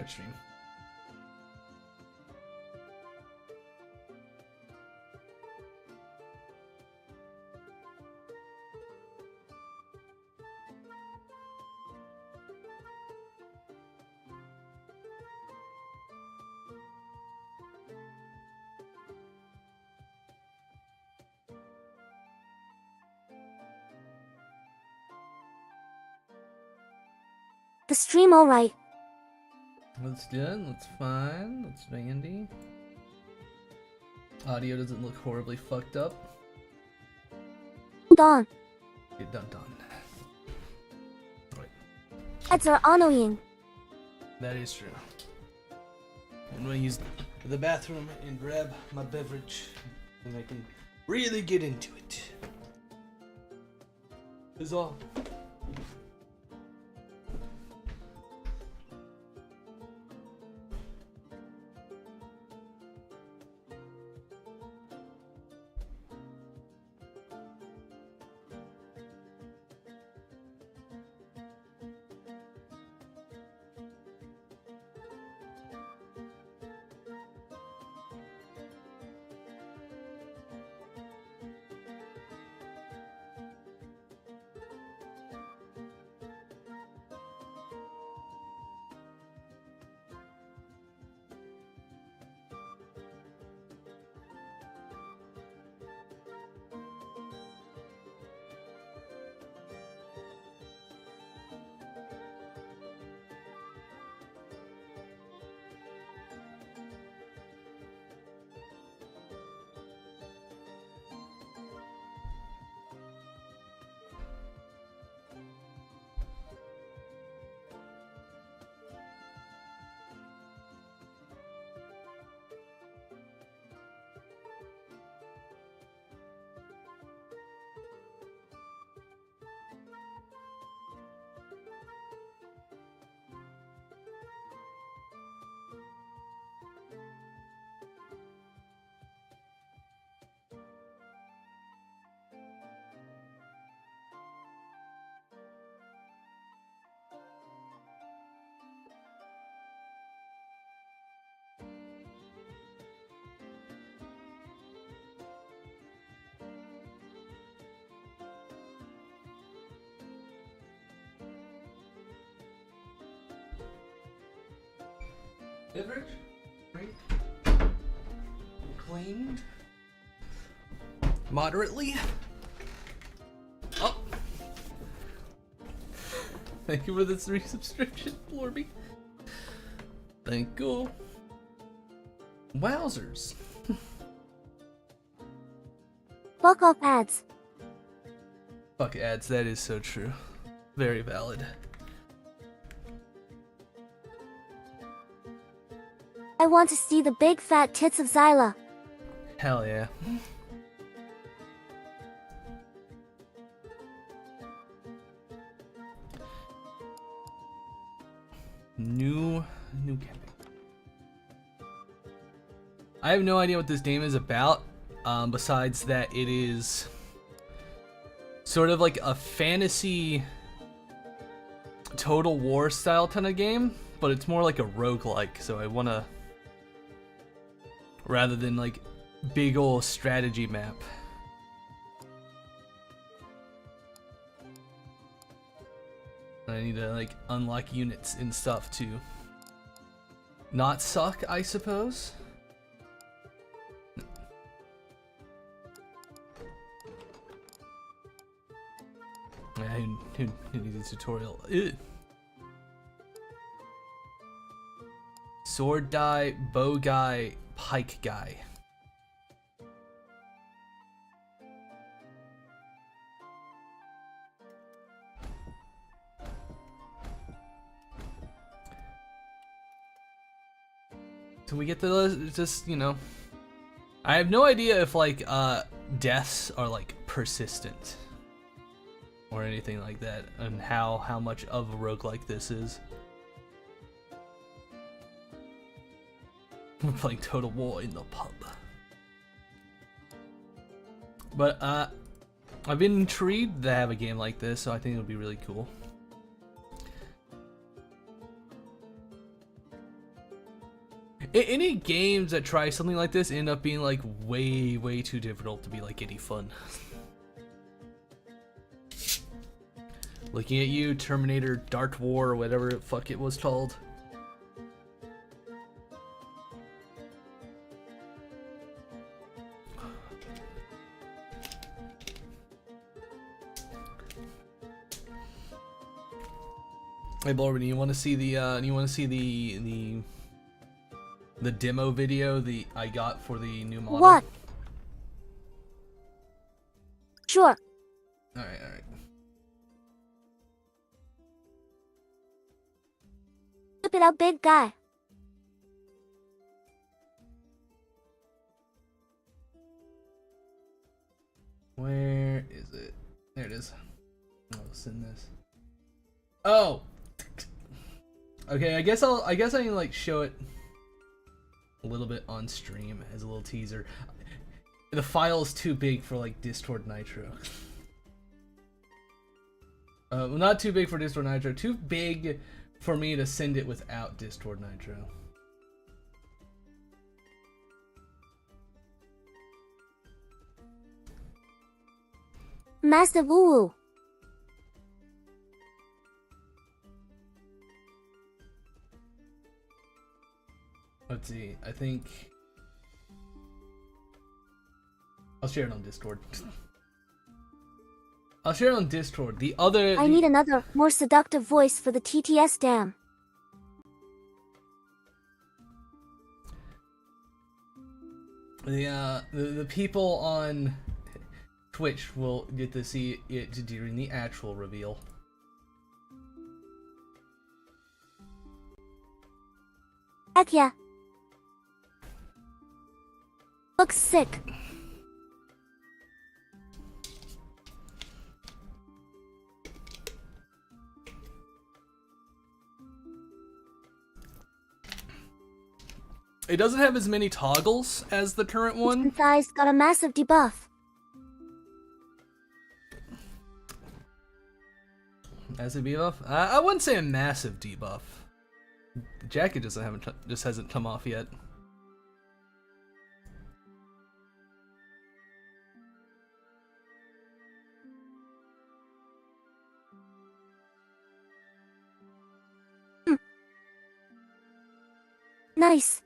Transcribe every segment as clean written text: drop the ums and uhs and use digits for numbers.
Red stream. The stream alright. That's good, that's fine, that's dandy. Audio doesn't look horribly fucked up. Done. Get done. Right. Ads are annoying. That is true. I'm gonna use the bathroom and grab my beverage, and I can really get into it. Is all. Beverage, drink, cleaned, moderately. Oh, thank you for the 3 subscription, Florby. Thank you. Wowzers. Fuck off ads. Fuck ads, that is so true. Very valid. I want to see the big fat tits of Zyla. Hell yeah. New camping. I have no idea what this game is about, besides that it is sort of like a fantasy Total War style kind of game, but it's more like a roguelike, so I wanna, rather than like big ol' strategy map. I need to like unlock units and stuff to not suck, I suppose. Who needs a tutorial? Ew. Sword guy, bow guy, pike guy. Can we get the just, you know, I have no idea if like deaths are like persistent or anything like that, and how much of a roguelike this is. We're playing Total War in the pub. But I've been intrigued to have a game like this, so I think it'll be really cool. Any games that try something like this end up being like way too difficult to be like any fun. Looking at you, Terminator Dark War, or whatever the fuck it was called. Hey Blorben, you want to see the demo video I got for the new model? What? Sure. All right. Whip it out, big guy. Where is it? There it is. I'll send this. Oh. Okay, I guess I can like show it a little bit on stream as a little teaser. The file is too big for like Discord Nitro. Well, not too big for Discord Nitro. Too big for me to send it without Discord Nitro. Massive woo-woo. Let's see. I think I'll share it on Discord. I'll share it on Discord. I need another, more seductive voice for the TTS dam. The people on Twitch will get to see it during the actual reveal. Heck yeah. Looks sick. It doesn't have as many toggles as the current one. And thighs got a massive debuff. Massive debuff? I wouldn't say a massive debuff. The jacket just hasn't come off yet. Nice.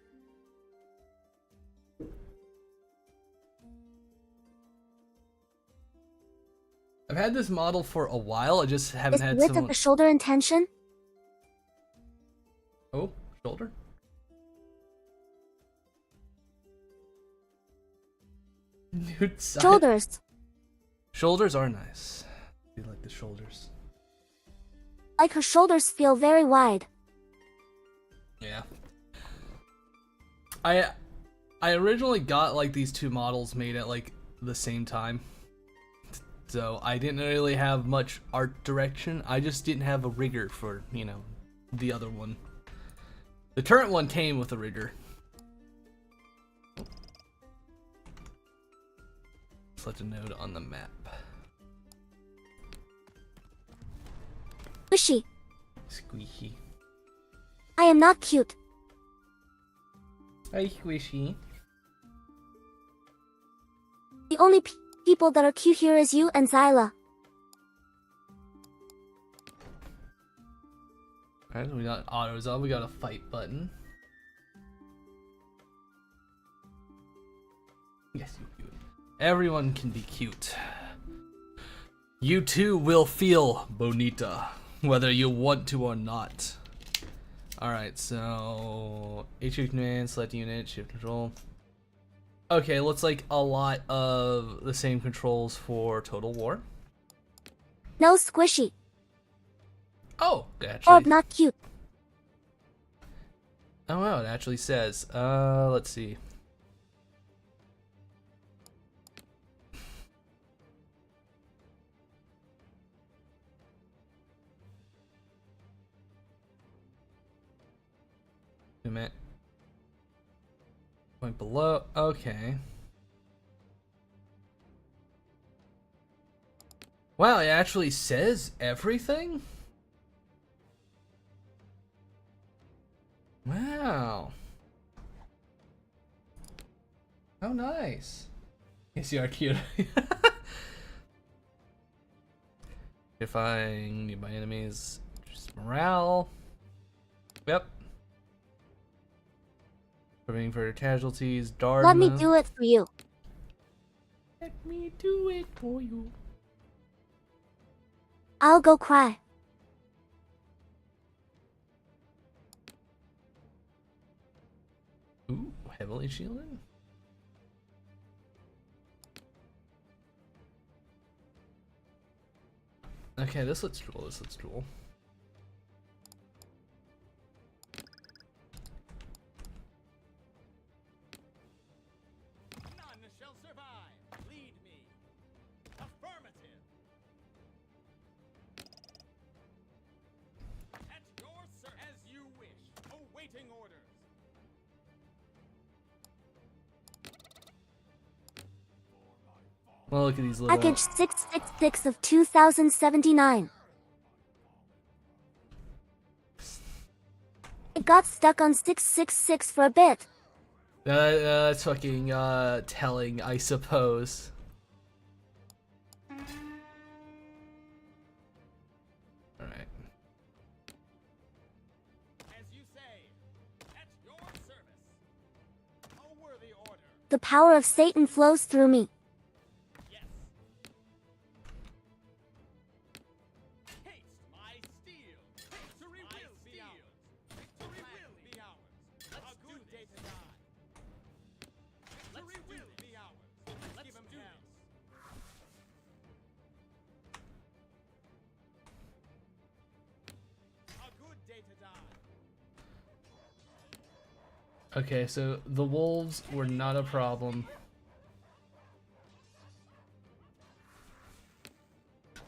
I've had this model for a while. I just haven't had Is the width of the shoulder intention? Oh, shoulder? Nude side. Shoulders. Shoulders are nice. I do like the shoulders. Like her shoulders feel very wide. Yeah. I originally got like these two models made at like the same time. So I didn't really have much art direction. I just didn't have a rigger for, the other one. The current one came with a rigger. Select a node on the map. Squishy. Squishy. I am not cute. Hi, Squishy. The only people that are cute here is you and Zyla. Alright, we got autos on. We got a fight button. Yes, you cute. Everyone can be cute. You too will feel bonita, whether you want to or not. Alright, so HQ command, select unit, shift control. Okay, looks like a lot of the same controls for Total War. No squishy. Oh, Or actually. not cute. Oh wow, it actually says. Let's see. Wait a minute. Point below. Okay. Wow, it actually says everything? Wow. Oh, nice. Yes, you are cute. Terrifying nearby enemies. Just morale. Yep. Preventing further casualties. Dharma. Let me do it for you. Let me do it for you. I'll go cry. Ooh, heavily shielded. Okay, this looks cool. This looks cool. None shall survive. Lead me. Affirmative. At your service. As you wish. Awaiting orders. Well, look at these little. Package 666 of 2079. It got stuck on 666 for a bit. That's fucking telling, I suppose. Alright. As you say. At your service. A worthy order. The power of Satan flows through me. Yes. Haste my steel. Victory will be ours. Victory will be ours. Let's a good day to die. Victory will be ours. Let's give him hell. A good day to die. Okay, so the wolves were not a problem.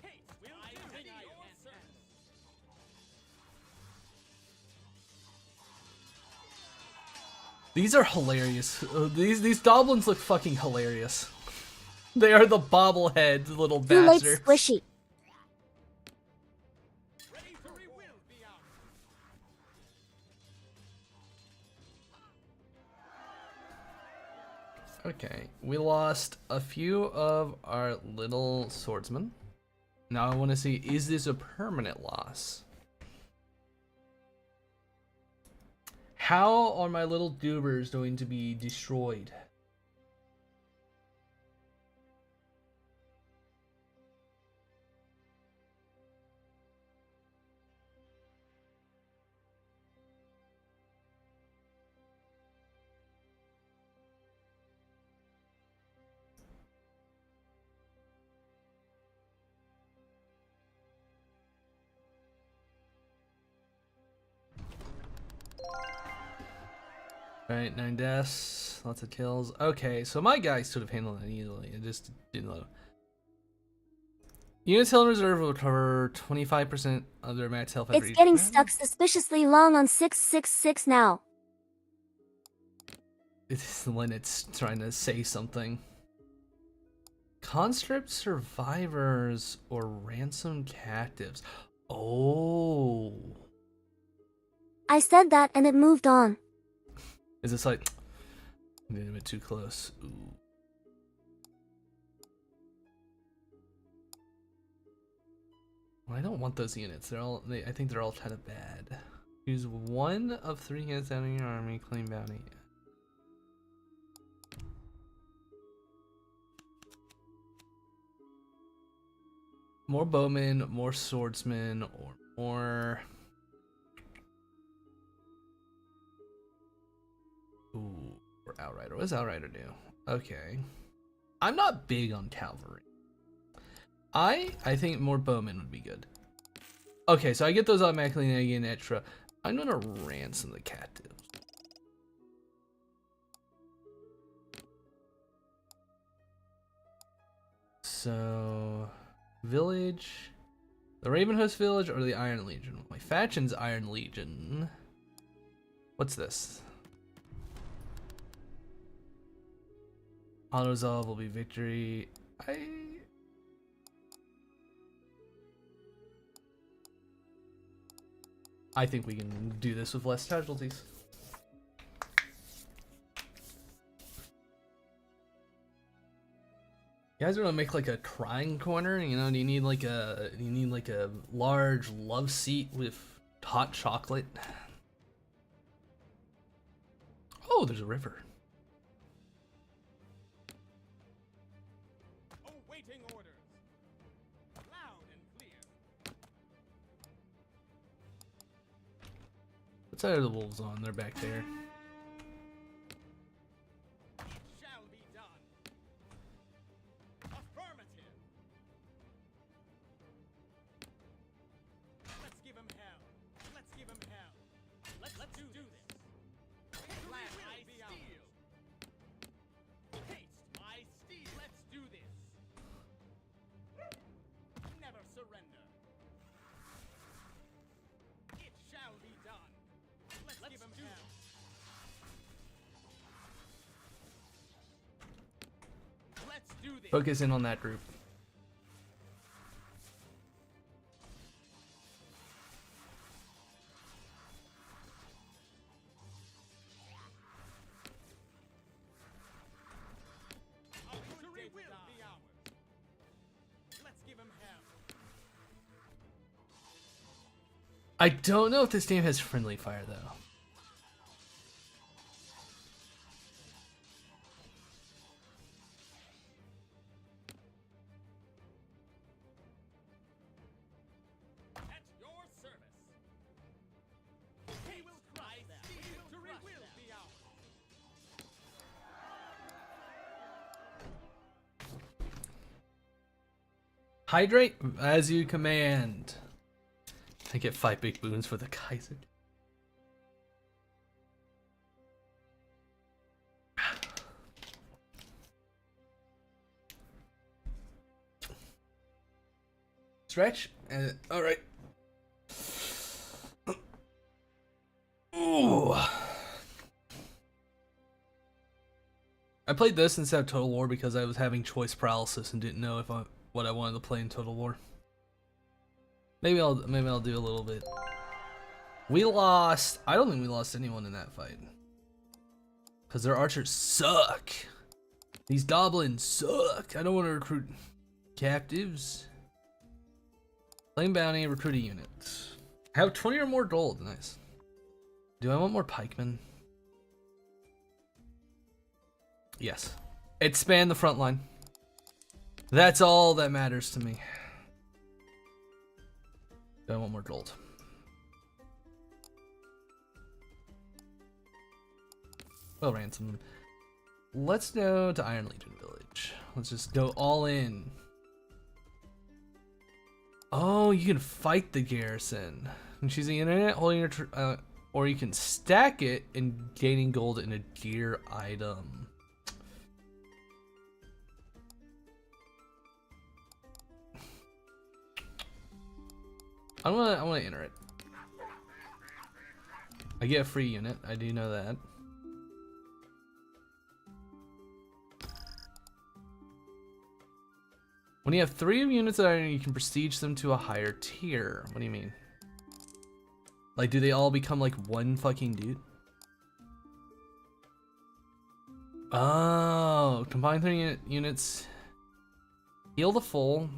Haste will do. At your service. These are hilarious. These goblins look fucking hilarious. They are the bobblehead little Too late, bastards. squishy. Victory will be ours. Okay, we lost a few of our little swordsmen. Now I want to see, is this a permanent loss? How are my little doobers going to be destroyed? Alright, 9 deaths, lots of kills. Okay, so my guys could have handled it easily. It just didn't load. Units held in reserve will recover 25% of their max health. It's getting stuck suspiciously long on 666 now. It's when it's trying to say something. Conscript survivors or ransom captives. Oh. I said that and it moved on. Is this like a bit too close? Ooh. Well, I don't want those units. I think they're all kind of bad. Use 1 of 3 units out of your army. Claim bounty. More bowmen, more swordsmen, or more. Ooh, or outrider. What does outrider do? Okay. I'm not big on cavalry. I think more bowmen would be good. Okay, so I get those automatically and I get an extra. I'm gonna ransom the captives. So, village, the Ravenhost village or the Iron Legion? My faction's Iron Legion. What's this? Auto resolve will be victory. I think we can do this with less casualties. You guys want to make like a crying corner? You know, do you need like a large love seat with hot chocolate? Oh, there's a river. Awaiting orders. Loud and clear. What side are the wolves on? They're back there. It shall be done. Affirmative. Let's give him hell. Let's give him hell. Let's do this. Plan I steal. Haste I steal. Let's do this. Never surrender. It shall be done. Let's give him hell. Let's do this. Focus in on that group. Victory will be ours. Let's give him hell. I don't know if this game has friendly fire though. At your service. He will crush them. Victory will be ours. Hydrate as you command. I get 5 big boons for the Kaiser. Stretch. All right. Ooh. I played this instead of Total War because I was having choice paralysis and didn't know what I wanted to play in Total War. Maybe I'll do a little bit. We lost. I don't think we lost anyone in that fight. Cause their archers suck. These goblins suck. I don't want to recruit captives. Claim bounty, recruit a unit. I have 20 or more gold. Nice. Do I want more pikemen? Yes. Expand the front line. That's all that matters to me. Do I want more gold? Well, ransom. Let's go to Iron Legion Village. Let's just go all in. Oh, you can fight the garrison. And choosing internet, holding your or you can stack it and gaining gold in a gear item. I wanna enter it. I get a free unit, I do know that. When you have 3 units that are, you can prestige them to a higher tier. What do you mean? Like, do they all become like one fucking dude? Oh, combine 3 units. Heal the full.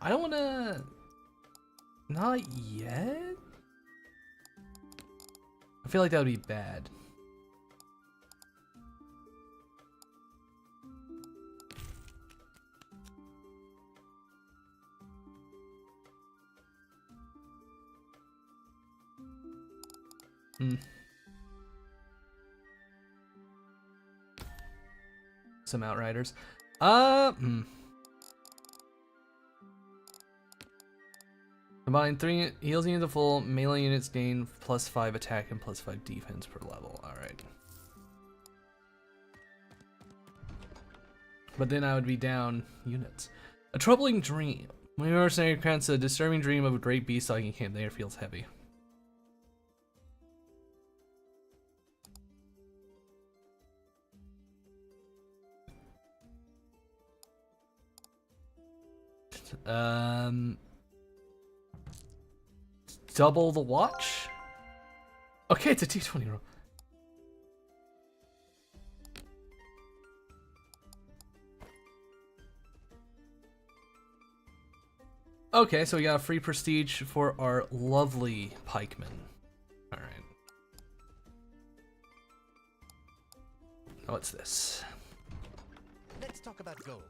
I don't wanna. Not yet? I feel like that would be bad. Some outriders. Combine 3 heals units to full, melee units gain +5 attack and +5 defense per level. Alright. But then I would be down units. A troubling dream. When your mercenary grants a disturbing dream of a great beast stalking camp, the air feels heavy. Double the watch? Okay, it's a T20 roll. Okay, so we got a free prestige for our lovely pikemen. Alright. What's this? Let's talk about gold.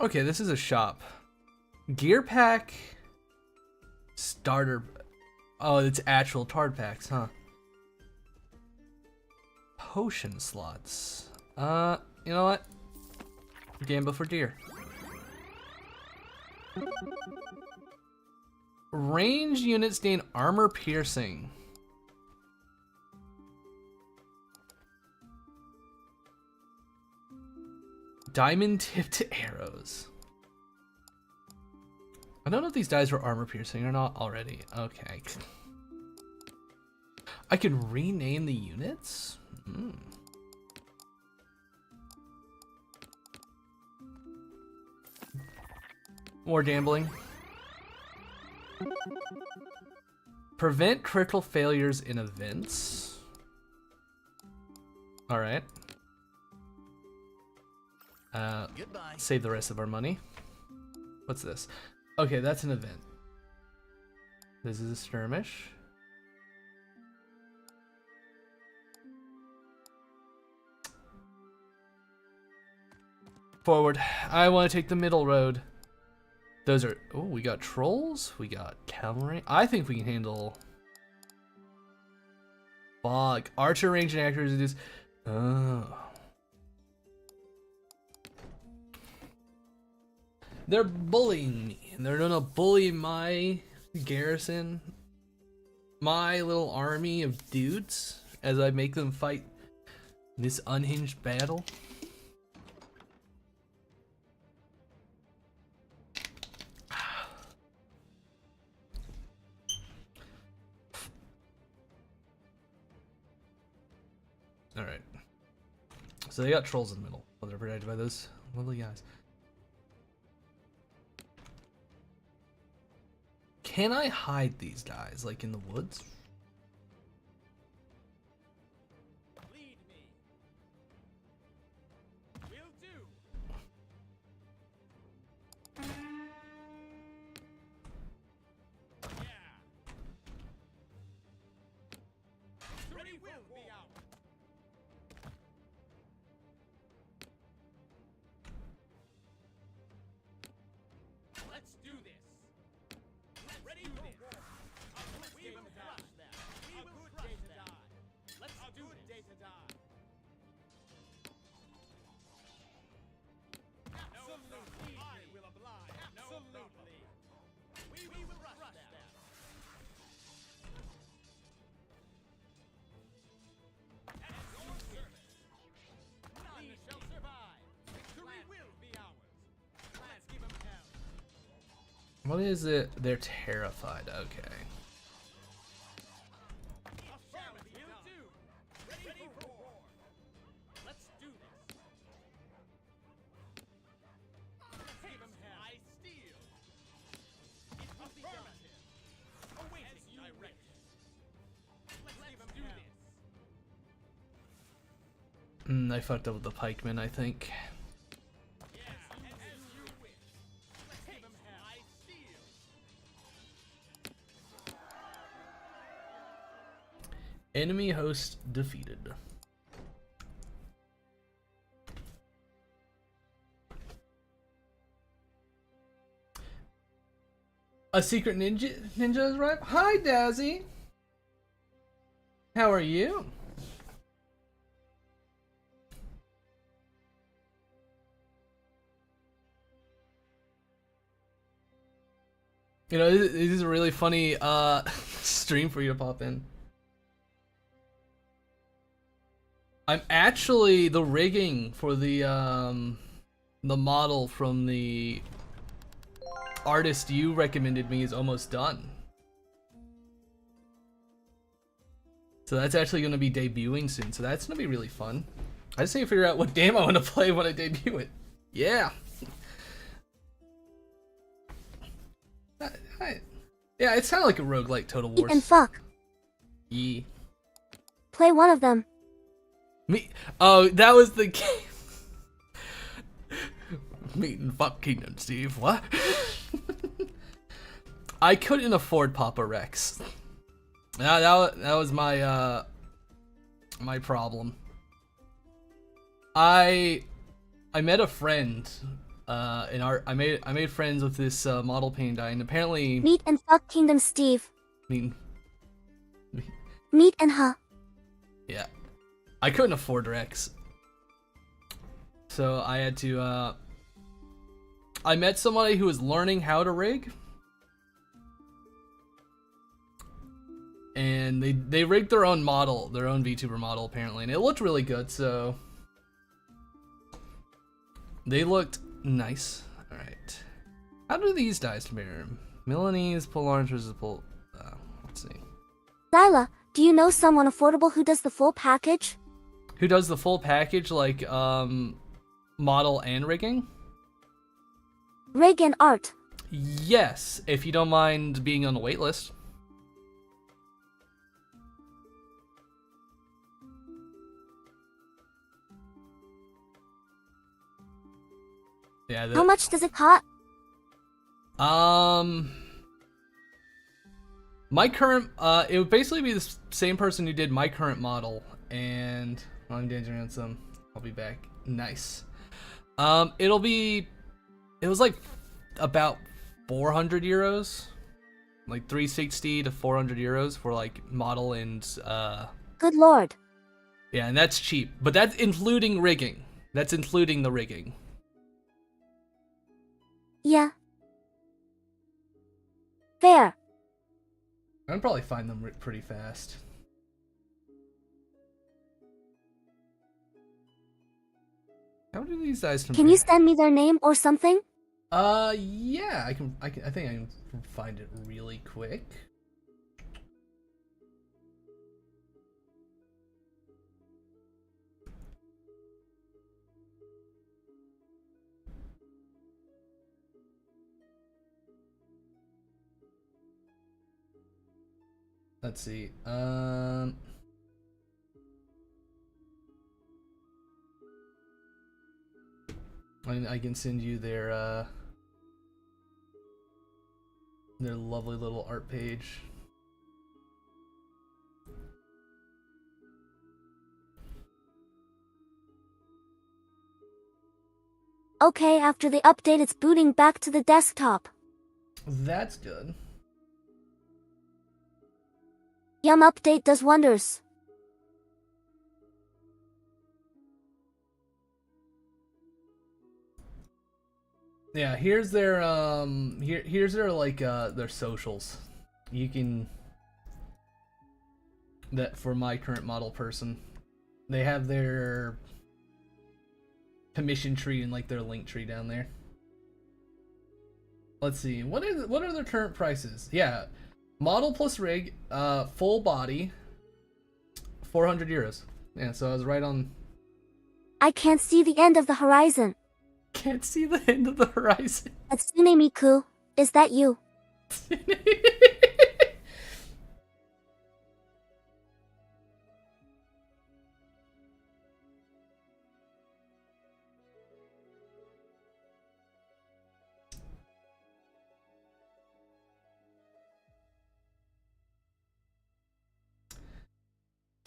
Okay, this is a shop. Gear pack. Starter. Oh, it's actual card packs, huh? Potion slots. You know what? Gamble for deer. Range units gain armor piercing. Diamond tipped arrows. I don't know if these dies were armor piercing or not already. Okay. I can rename the units? Hmm. More gambling. Prevent critical failures in events. Alright. Goodbye. Save the rest of our money. What's this? Okay, that's an event. This is a skirmish. Forward. I want to take the middle road. Those are... Oh, we got trolls. We got cavalry. I think we can handle... Fog. Archer range and accuracy is... Oh. They're bullying me. And they're gonna bully my garrison. My little army of dudes. As I make them fight this unhinged battle. Alright. So they got trolls in the middle. Well, they're protected by those lovely guys. Can I hide these guys, like in the woods? Lead me. Will do. Yeah. Ready will be out. Let's do this. Ready for this. We will crush them. We will crush them. Let's do this. Day to die. Absolutely. I will oblige. Absolutely. We will crush them. At your service. None shall survive. Victory will be ours. Let's give them hell. What is it? They're terrified. Okay. Will do. Ready for war. Let's do this. Give him hell. I steal. Affirmative. Awaiting direction. Let's give him this. I fucked up with the pikemen, I think. Yeah, as you wish. Let's give him hell. I steal. Enemy host defeated. A secret ninja has arrived. Hi, Dazzy. How are you? You know, this is a really funny stream for you to pop in. I'm actually the rigging for the model from the artist you recommended me is almost done. So that's actually going to be debuting soon. So that's going to be really fun. I just need to figure out what game I want to play when I debut it. Yeah. Yeah, it's kind of like a roguelike Total War. And fuck. Yeah. Play one of them. Me? Oh, that was the game. Meat and fuck Kingdom, Steve. What? I couldn't afford Papa Rex. That was my my problem. I met a friend in art. I made friends with this model paint guy, and apparently Meet and fuck Kingdom Steve. mean Meet and huh. yeah, I couldn't afford Rex, so I had to. I met somebody who was learning how to rig, and they rigged their own model, their own VTuber model apparently, and it looked really good. So they looked nice. All right, how do these dice compare? Milanese, pull orange versus pull. Let's see. Zyla, do you know someone affordable who does the full package? Who does the full package, like model and rigging? Rig and art. Yes, if you don't mind being on the wait list. Yeah. How much does it cost? My current it would basically be the same person who did my current model, and I'm dancing around some. I'll be back. Nice. It was like about 400 euros, like 360 to 400 euros for like model and Good lord. yeah, and that's cheap, but that's including rigging. That's including the rigging. Yeah. Fair. I'd probably find them pretty fast. How do these guys compare? Can you send me their name or something? Yeah, I think I can find it really quick. Let's see. I can send you their lovely little art page. Okay, after the update it's booting back to the desktop. That's good. Yum, update does wonders. Yeah, here's their here's their like their socials. You can that for my current model person. They have their commission tree and like their link tree down there. Let's see. What are their current prices? Yeah. Model plus rig, full body, 400 euros. Yeah, so I was right on. I can't see the end of the horizon. Can't see the end of the horizon. Hatsune Miku, is that you?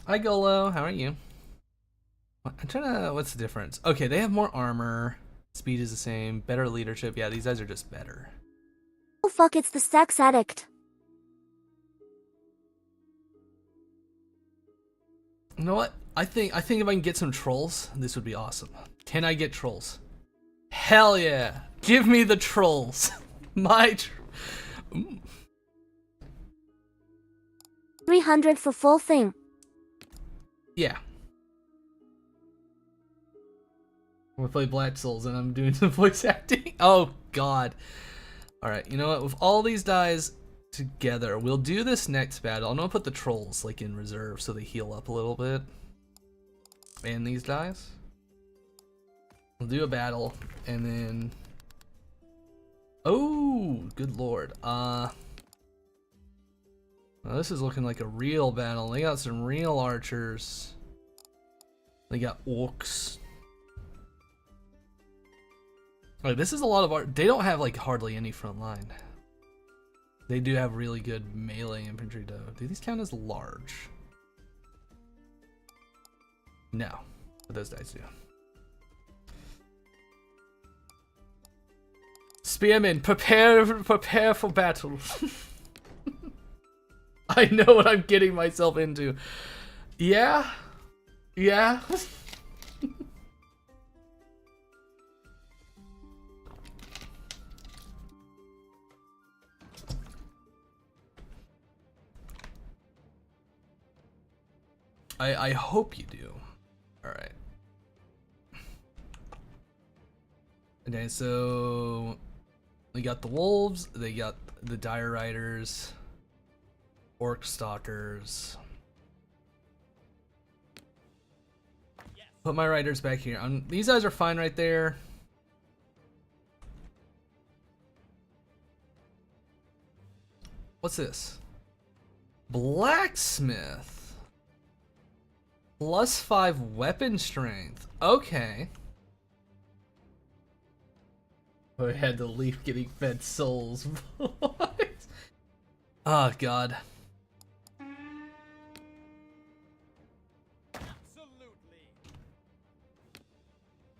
Hi Golo, how are you? I'm trying to. What's the difference? Okay, they have more armor. Speed is the same. Better leadership. Yeah, these guys are just better. Oh fuck, it's the sex addict. You know what? I think if I can get some trolls, this would be awesome. Can I get trolls? Hell yeah! Give me the trolls. Ooh. 300 for full thing. Yeah. I'm gonna play Black Souls and I'm doing some voice acting. Oh god. Alright, you know what? With all these dies together, we'll do this next battle. I'm gonna put the trolls like in reserve so they heal up a little bit. And these dies. We'll do a battle and then. Oh, good lord. Now this is looking like a real battle. They got some real archers. They got orcs. Like, this is a lot of art. They don't have like hardly any front line. They do have really good melee infantry though. Do these count as large? No, but those dice do. Spearmen, prepare for battle. I know what I'm getting myself into. Yeah, yeah. I hope you do. All right. Okay, so we got the wolves. They got the dire riders, orc stalkers. Put my riders back here. These guys are fine right there. What's this? Blacksmith. +5 weapon strength. Okay. Oh, I had the leaf getting fed souls. What? Oh, God. Absolutely.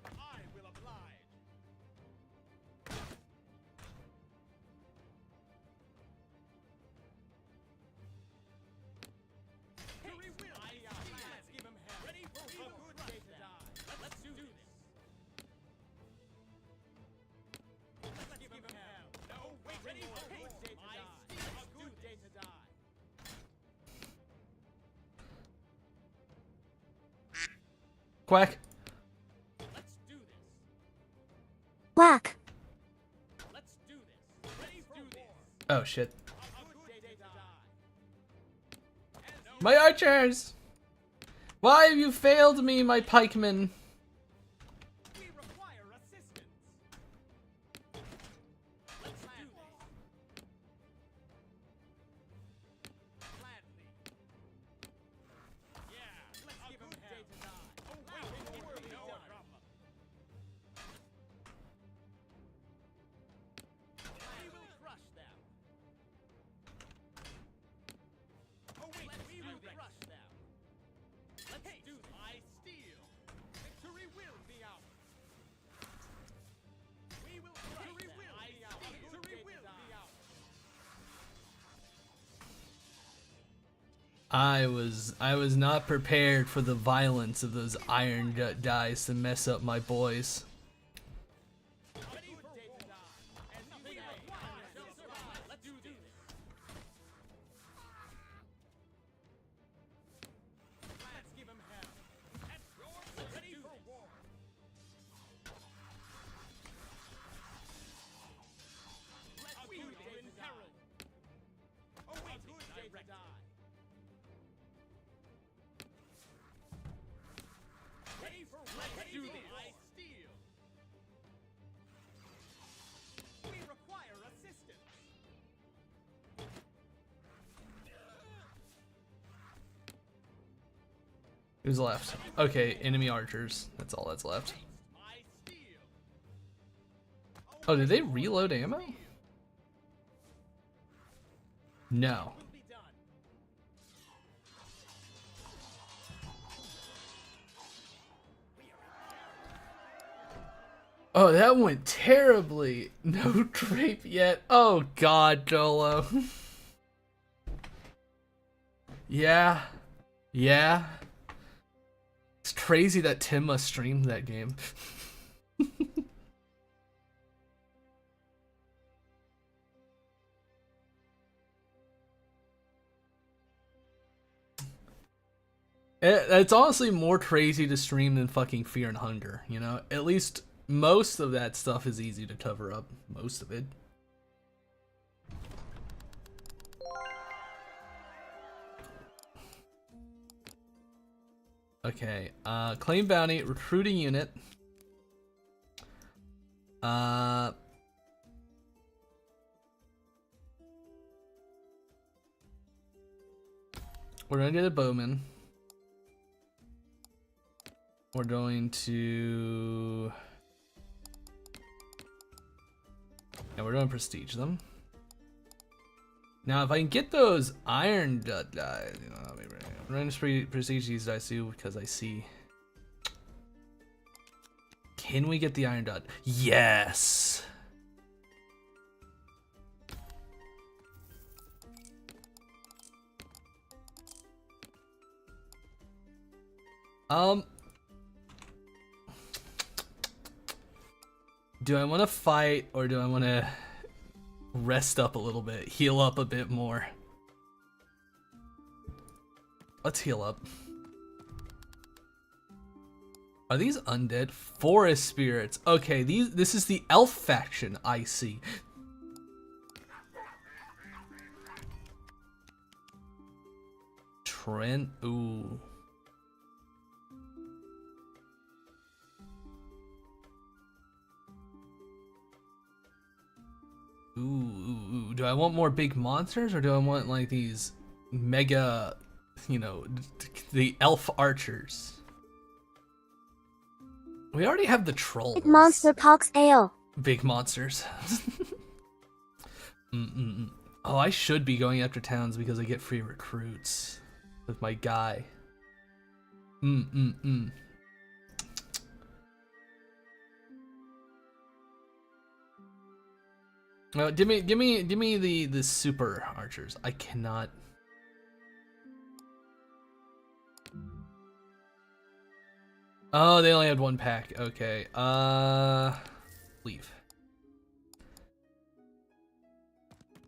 I will oblige. Fury will be out. Let's give him hell. Ready for a good day to die. Let's do this. Let's give him hell. No, wait. Ready for a good day to die. A good day to die. Quack. Let's do this. Whack. Let's do this. Ready for war. Oh, shit. A good day to die. My archers! Why have you failed me, my pikemen? We require assistance. Let's do this. Gladly. Yeah, let's give him day to die. Oh, wait, no problem. We will crush them. Oh, wait, we will crush them. Let's do this. I steal. Victory will be ours. We will crush them. Victory will be ours. I was not prepared for the violence of those iron dice to mess up my boys. Ready for day to die. And we require no survive. Let's do this. Let's give him hell. At your ready for war. Let's we will in peril. Oh, wait, good day to die. Ready for let's do this. I steal. We require assistance. Who's left? Okay, enemy archers. That's all that's left. I steal. Oh, did they reload ammo? No. Will be done. Oh, that went terribly. No drape yet. Oh God, Dolo. Yeah. Yeah. It's crazy that Timma streamed that game. It's honestly more crazy to stream than fucking Fear and Hunger, you know? At least most of that stuff is easy to cover up. Most of it. Okay, claim bounty, recruiting unit. We're gonna get a bowman. We're going to And we're gonna prestige them. Now, if I can get those iron dice, you know, I'm gonna prestige these dice too because I see. Can we get the iron dot? Yes. Do I want to fight or do I want to rest up a little bit, heal up a bit more? Let's heal up. Are these undead? Forest spirits. Okay, this is the elf faction, I see. Trent, ooh. Ooh, do I want more big monsters or do I want like these mega, you know, the elf archers? We already have the trolls. Big monster pox ale. Big monsters. Oh, I should be going after towns because I get free recruits with my guy. No, give me the super archers. I cannot. Oh, they only had one pack. Okay. Leave.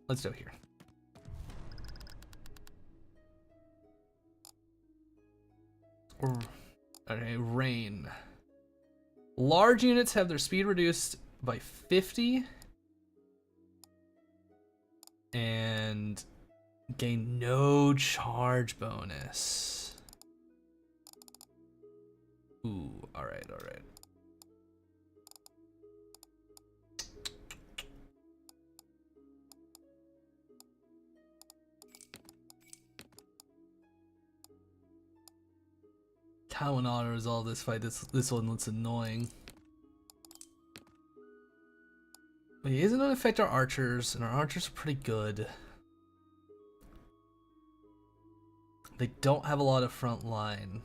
Let's go here. Okay, rain. Large units have their speed reduced by 50 and gain no charge bonus. Ooh, all right. How will not resolve this fight? This one looks annoying. But he isn't gonna affect our archers, and our archers are pretty good. They don't have a lot of front line.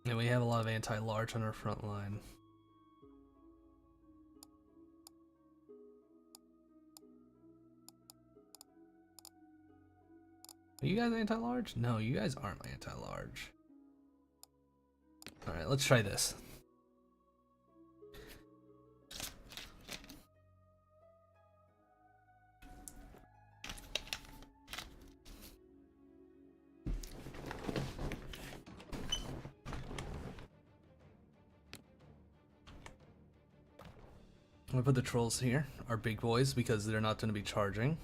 And we have a lot of anti-large on our front line. Are you guys anti-large? No, you guys aren't anti-large. Alright, let's try this. I'm gonna put the trolls here, our big boys, because they're not gonna be charging.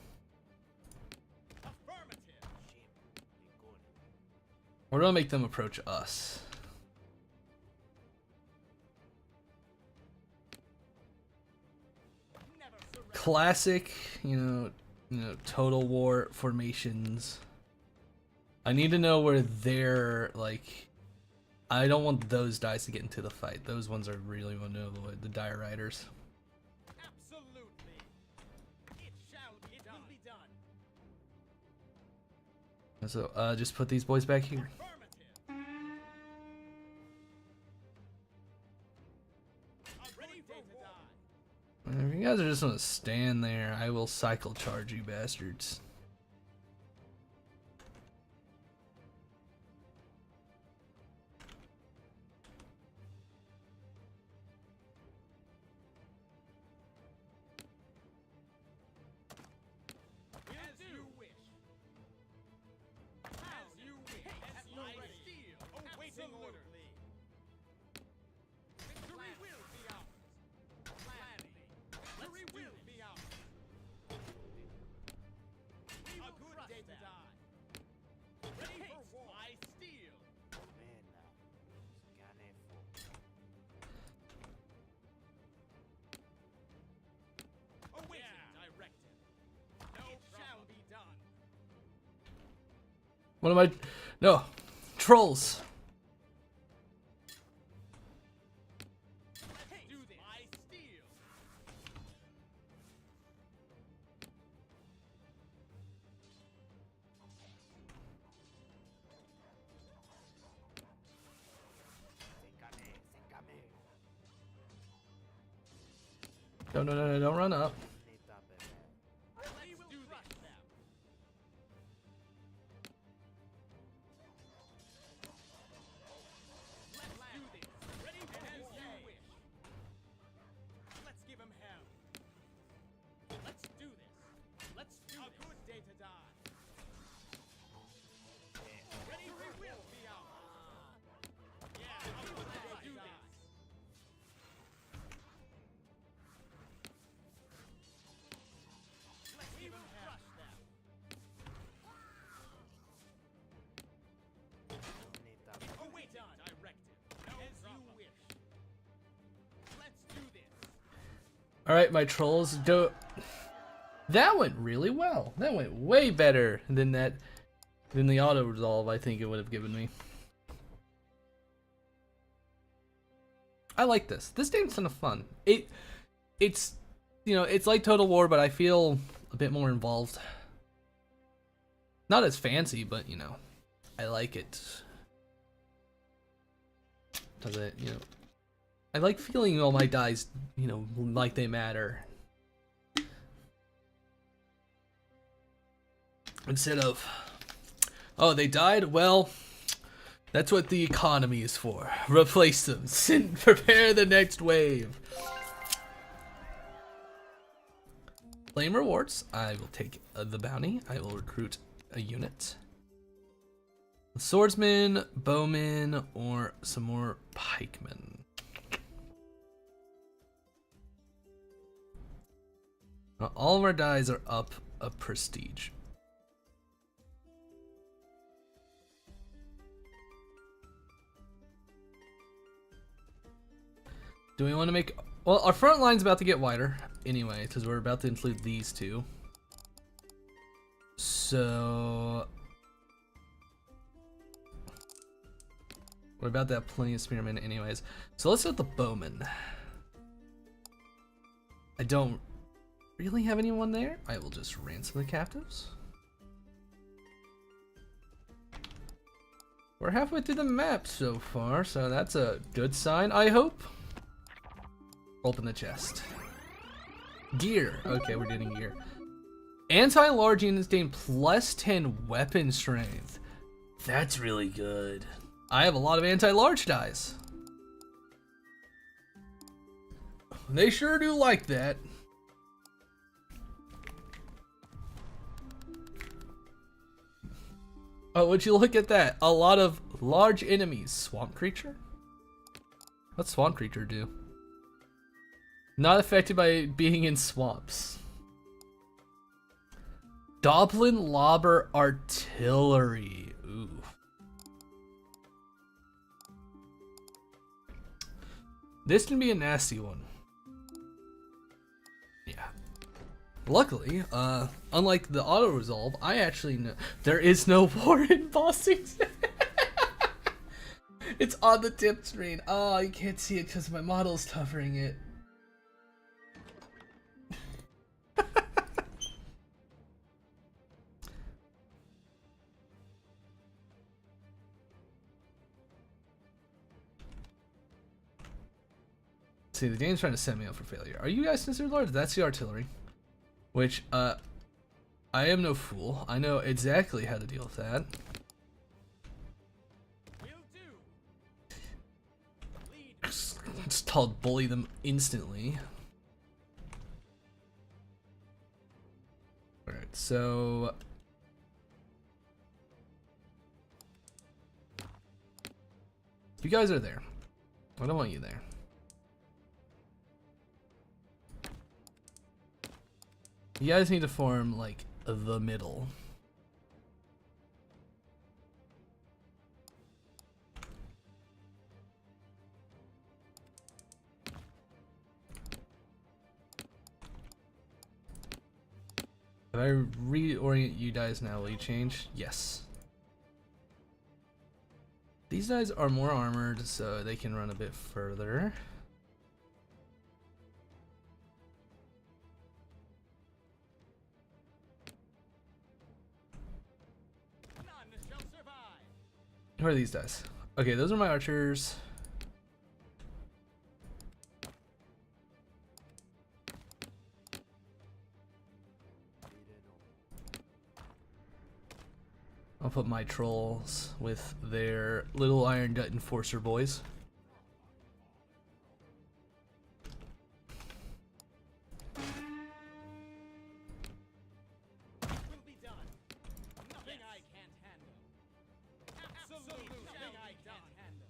We're gonna make them approach us. Classic, you know, Total War formations. I need to know where they're like. I don't want those dice to get into the fight. Those ones I really want to avoid. The Dire Riders. Absolutely. It shall be done. It will be done. So, just put these boys back here. If you guys are just gonna stand there, I will cycle charge you bastards. As you wish. As you wish. At my steel. Awaiting order. Victory will be ours. Gladly. Victory will be ours. We will crush them. Ready for war. My steel. Awaiting directive. No, it shall be done. What am I? No, trolls. No, no, no, no, don't run up. We will crush them. Let's do this. Ready for as you wish. Let's give him hell. Let's do this. Let's do a good day to die. Ready, we will be out. Yeah, a good day to do this. Let's give him hell. Crush them. Await directive. As you wish. Let's do this. All right, my trolls. That went really well. That went way better than the auto resolve I think it would have given me. I like this. This game's kind of fun. It's you know, it's like Total War, but I feel a bit more involved. Not as fancy, but you know, I like it. Does it, you know, I like feeling all my dice, you know, like they matter. Instead of, oh, they died? Well, that's what the economy is for. Replace them and prepare the next wave. Claim rewards. I will take the bounty. I will recruit a unit. Swordsman, bowman, or some more pikemen. Now, all of our dies are up a prestige. Do we want to make... Well, our front line's about to get wider anyway, because we're about to include these two. So... we're about to have plenty of spearmen anyways. So let's go with the bowman. I don't really have anyone there. I will just ransom the captives. We're halfway through the map so far, so that's a good sign, I hope. Open the chest. Gear. Okay, we're getting gear. Anti-large units gain plus 10 weapon strength. That's really good. I have a lot of anti-large dies. They sure do like that. Oh, would you look at that? A lot of large enemies. Swamp creature? What's swamp creature do? Not affected by being in swamps. Goblin Lobber Artillery. Ooh. This can be a nasty one. Yeah. Luckily, unlike the auto resolve, I actually know there is no war in bossing. It's on the tip screen. Oh, you can't see it because my model's covering it. See, the game's trying to set me up for failure. Are you guys considered large? That's the artillery. Which, I am no fool. I know exactly how to deal with that. Will do. Lead. It's called bully them instantly. Alright, so... you guys are there. I don't want you there. You guys need to form, like, the middle. If I reorient you guys now, will you change? Yes. These guys are more armored, so they can run a bit further. Who are these guys? Okay, those are my archers. I'll put my trolls with their little Iron Gut Enforcer boys. Will be done. Nothing I can't handle. Absolutely nothing I can't handle.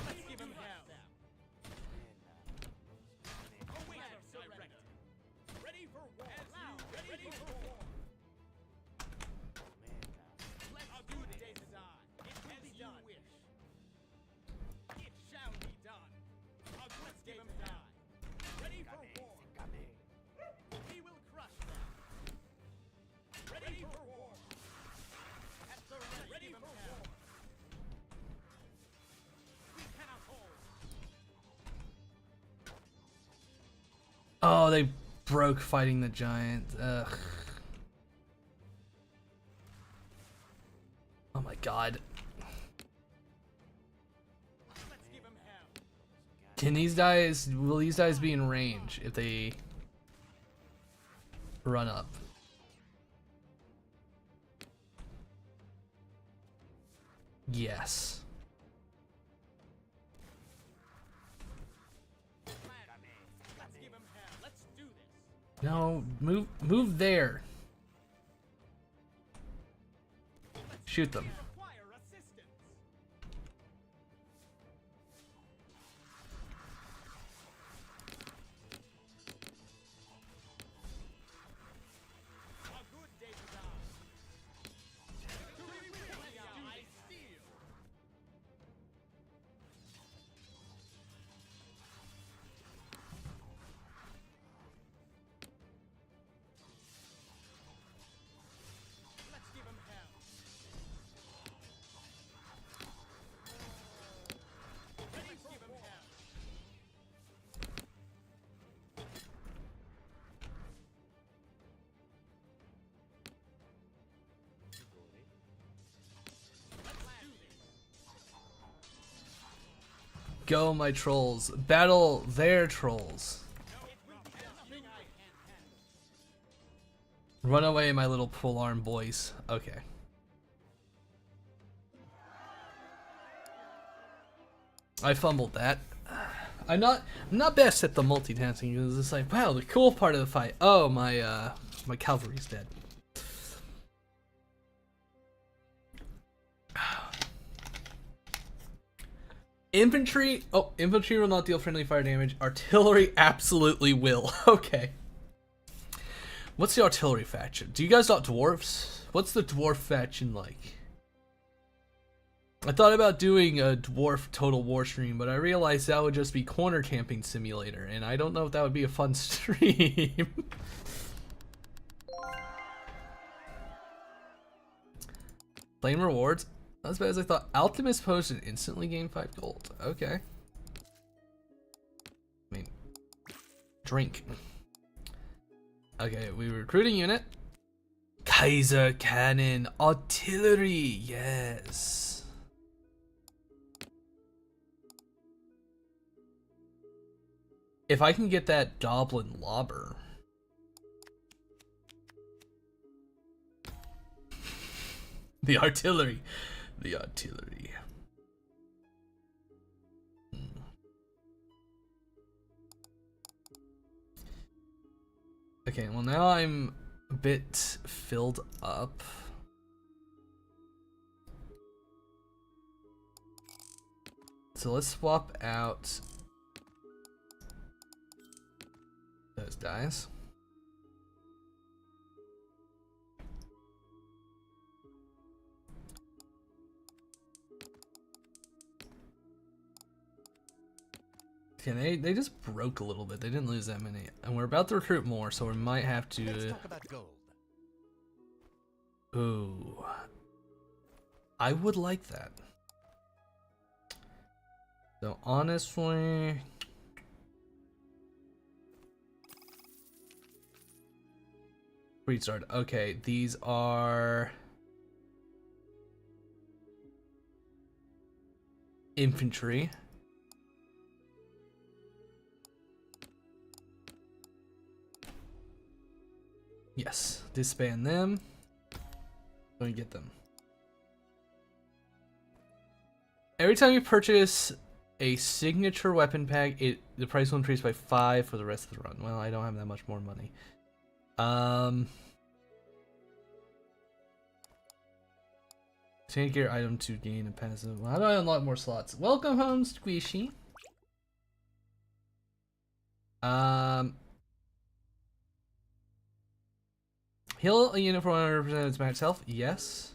Let's give him hell. Await surrender. Ready for war. Ready for war. Let's do this. It will be done. It shall be done. Let's give him die. Ready for war. We will crush them. Ready for war. At the ready for war. We cannot hold. Oh, they broke fighting the giant. Ugh. Oh my god. Let's give him hell. Can these guys, will these guys be in range if they run up? Yes. Let's give him hell. Let's do this. No, move there. Shoot them. Require assistance. A good day to die. To reveal I steal. Let's give him hell. Let's give him hell. Let's do this. Go, my trolls. Battle their trolls. It will be done. Nothing I can't handle. Run away, my little polearm boys. Okay. I fumbled that. I'm not best at the multitasking because it's like, wow, the cool part of the fight. Oh, my my cavalry's dead. Infantry, oh, infantry will not deal friendly fire damage. Artillery absolutely will. Okay. What's the artillery faction? Do you guys got dwarves? What's the dwarf faction like? I thought about doing a dwarf total war stream, but I realized that would just be corner camping simulator, and I don't know if that would be a fun stream. Flame rewards. Not as bad as I thought. Alchemist potion instantly gain 5 gold. Okay. I mean, drink. Okay, we recruiting unit. Kaiser cannon, artillery, yes. If I can get that goblin lobber. The artillery. The artillery. Okay, well now I'm a bit filled up. So let's swap out those guys. Okay, they just broke a little bit. They didn't lose that many. And we're about to recruit more, so we might have Let's to... talk about gold. Ooh. I would like that. So honestly, restart. Okay, these are infantry. Yes, disband them. Go and get them. Every time you purchase a signature weapon pack, the price will increase by 5 for the rest of the run. Well, I don't have that much more money. Take your item to gain a passive. Well, how do I unlock more slots? Welcome home, Squishy. Heal a unit for 100% of its max health. Yes.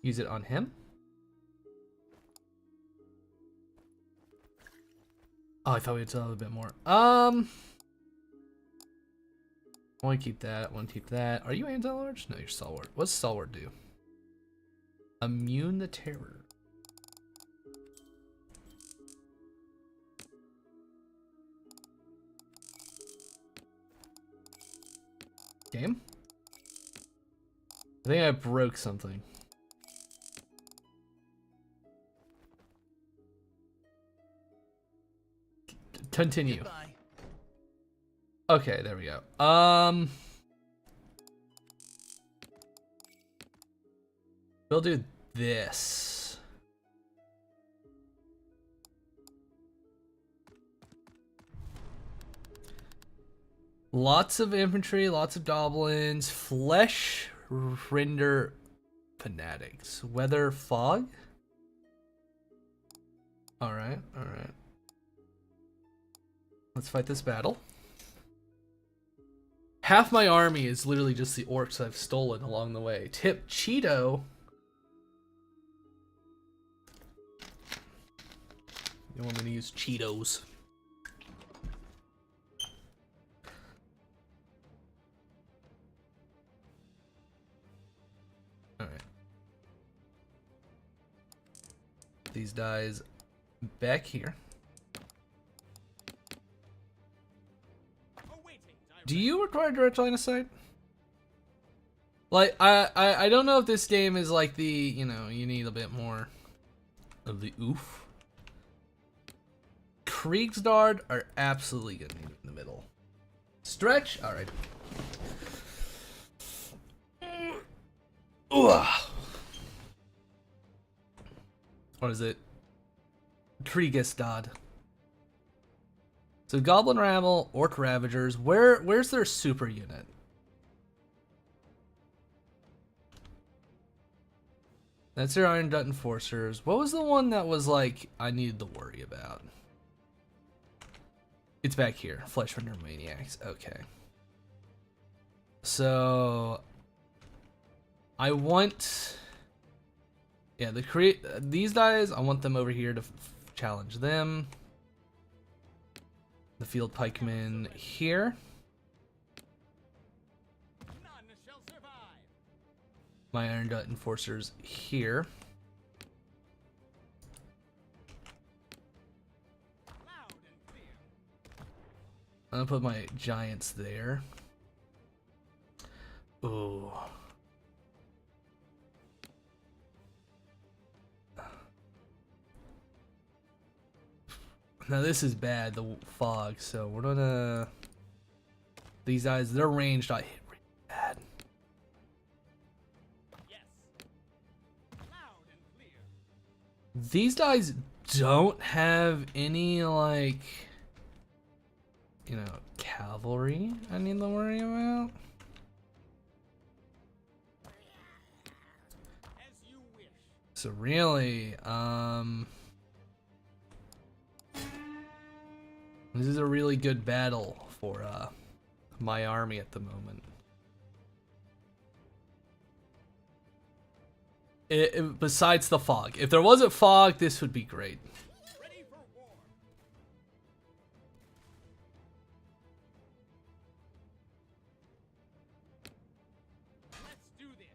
Use it on him. Oh, I thought we'd still have a bit more. I want to keep that. Want to keep that. Are you anti-large? No, you're stalwart. What's stalwart do? Immune the terror. Game? I think I broke something. Continue. Goodbye. Okay, there we go. We'll do this. Lots of infantry, lots of goblins, flesh render fanatics, weather fog. All right, all right. Let's fight this battle. Half my army is literally just the orcs I've stolen along the way. Tip Cheeto. You want me to use Cheetos? Alright. These guys back here. Do you require direct line of sight? Like, I don't know if this game is like the, you know, you need a bit more of the oof. Kriegsguard are absolutely gonna need it in the middle. Stretch? Alright. What is it? Kriegsguard. So Goblin Rabble, Orc Ravagers, where's their super unit? That's their Iron Gut Enforcers. What was the one that was like I needed to worry about? It's back here. Fleshrender Maniacs. Okay. So I want, yeah, these guys, I want them over here to challenge them. The field pikemen here. None shall survive. My Iron Gut Enforcers here. Loud and clear. I'm gonna put my giants there. Ooh. Now this is bad, the fog, so we're gonna... These guys, they're ranged, I hit really bad. Yes. Loud and clear. These guys don't have any, like, you know, cavalry I need to worry about. As you wish. So really, this is a really good battle for my army at the moment. Besides the fog. If there wasn't fog, this would be great. Ready for war. Let's do this.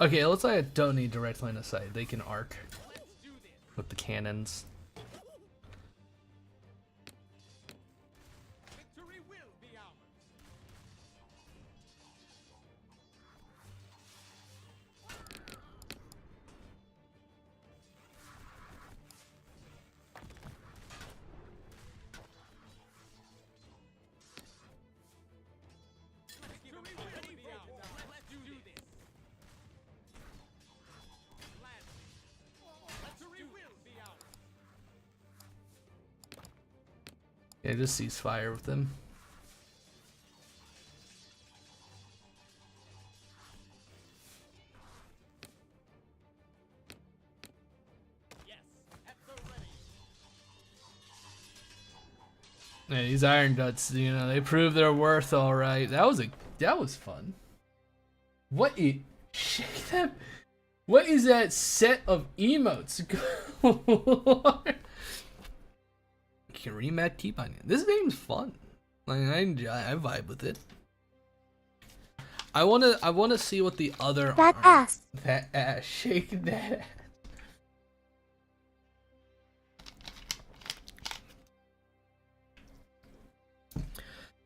Okay, let's say I don't need direct line of sight. They can arc with the cannons. Victory will be ours. Victory will be ours. Let's do this. Gladly. Victory will be ours. Yeah, just cease fire with them. Yes, at the ready. Yeah, these Iron Guts, you know, they prove their worth, all right. That was fun. What shake them? What is that set of emotes? Kirimat keep on you. This game's fun. Like I vibe with it. I wanna see what the other That ass. That ass, shake that ass.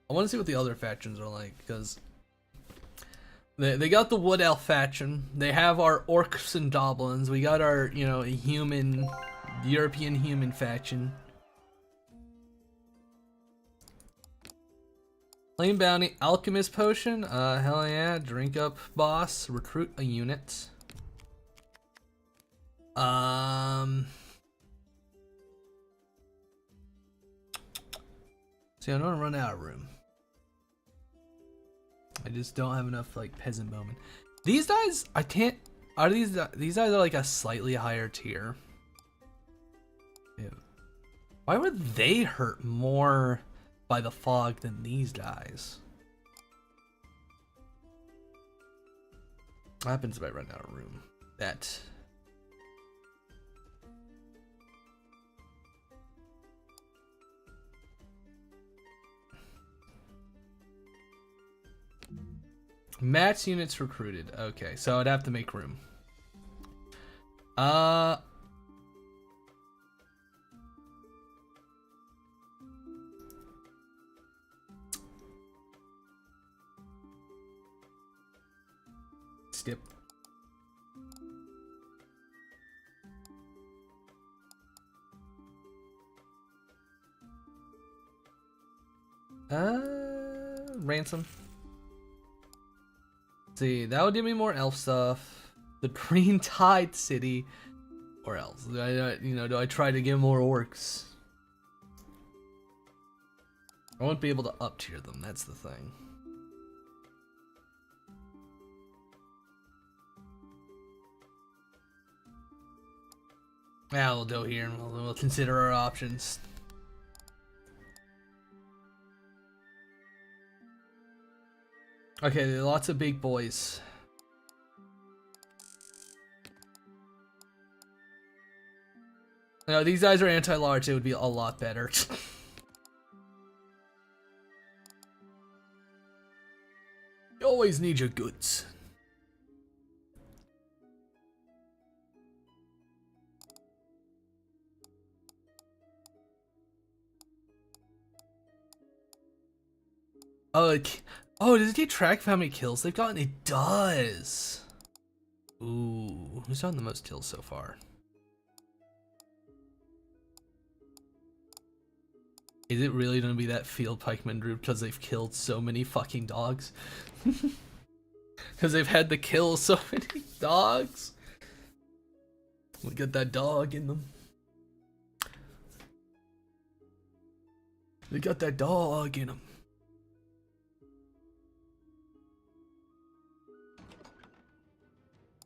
I want to see what the other factions are like, because they got the Wood Elf faction. They have our orcs and goblins. We got our, you know, human, European human faction. Claim bounty, alchemist potion. Hell yeah, drink up, boss. Recruit a unit. See, I don't want to run out of room. I just don't have enough like peasant bowmen. These guys, I can't. Are these guys are like a slightly higher tier? Ew. Why would they hurt more by the fog than these guys? What happens if I run out of room? That. Match units recruited. Okay, so I'd have to make room. Skip. Ransom. See, that would give me more elf stuff. The Green Tide City, or else. Do I try to get more orcs? I won't be able to up tier them. That's the thing. Yeah, we'll go here and we'll consider our options. Okay, there are lots of big boys. No, these guys are anti-large. It would be a lot better. You always need your goods. Oh, does it keep track of how many kills they've gotten? It does. Ooh, who's gotten the most kills so far? Is it really gonna be that field pikeman group because they've killed so many fucking dogs? Because they've had to kill so many dogs? We got that dog in them. They got that dog in them.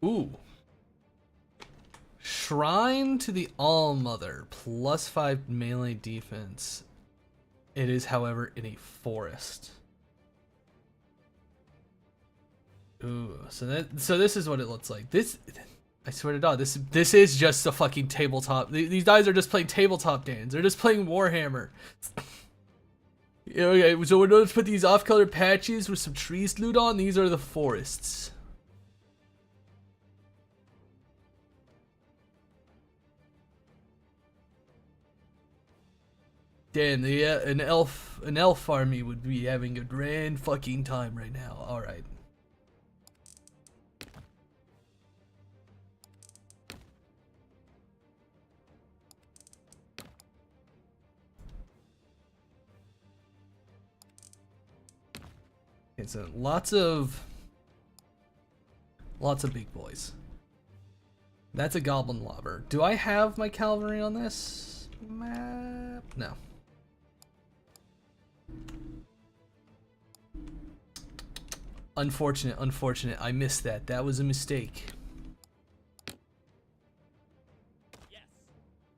Ooh. Shrine to the All-Mother, +5 melee defense. It is, however, in a forest. Ooh, so this is what it looks like. This, I swear to God, this is just a fucking tabletop. These guys are just playing tabletop games. They're just playing Warhammer. Okay, so we're going to put these off-color patches with some trees glued on. These are the forests. Damn, the an elf army would be having a grand fucking time right now. All right. Okay, so lots of big boys. That's a goblin lobber. Do I have my cavalry on this map? No. Unfortunate. I missed that. That was a mistake. Yes.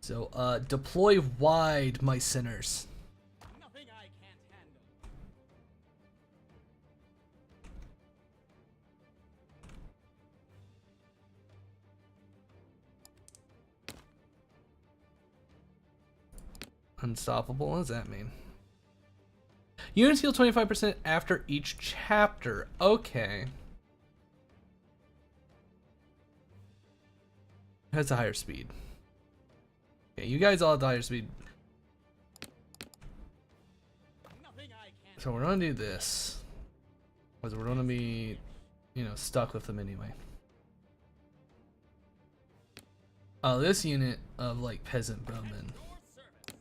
So, deploy wide, my sinners. Nothing I can't handle. Unstoppable? What does that mean? Units heal 25% after each chapter. Okay. That's a higher speed. Okay, you guys all have the higher speed. Nothing I can't. So we're gonna do this. Because we're gonna be, you know, stuck with them anyway. Oh, this unit of like peasant bowmen. Your service.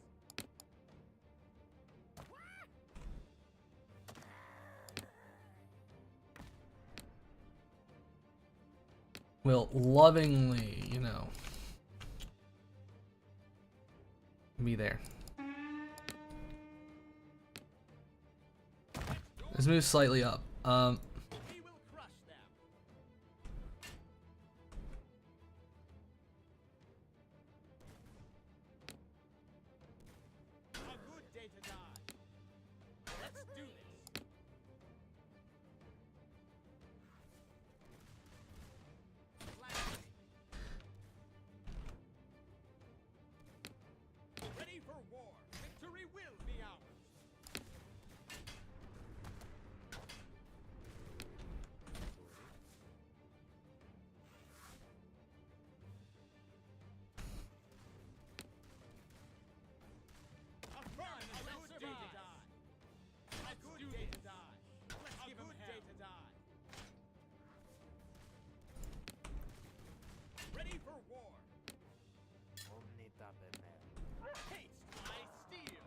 Will lovingly, you know, be there. Let's move slightly up. We will crush them. A good day to die. Let's do this. Ready for war. Victory will be ours. A good day to die. A good day to die. Let's give him day to die. Ready for war. Haste, I steal.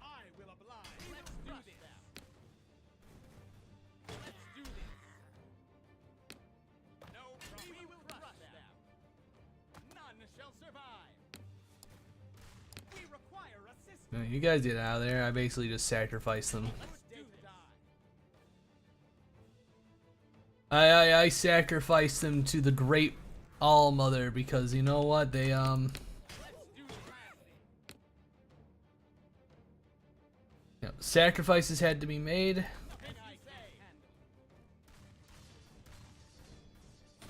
I will oblige. Let's do this. Let's do this. No problem. We will crush them. None shall survive. We require assistance. No, you guys get out of there. I basically just sacrificed them. Let's do die. I sacrificed them to the great All Mother because you know what? They Let's do this. you know, sacrifices had to be made. Nothing I say.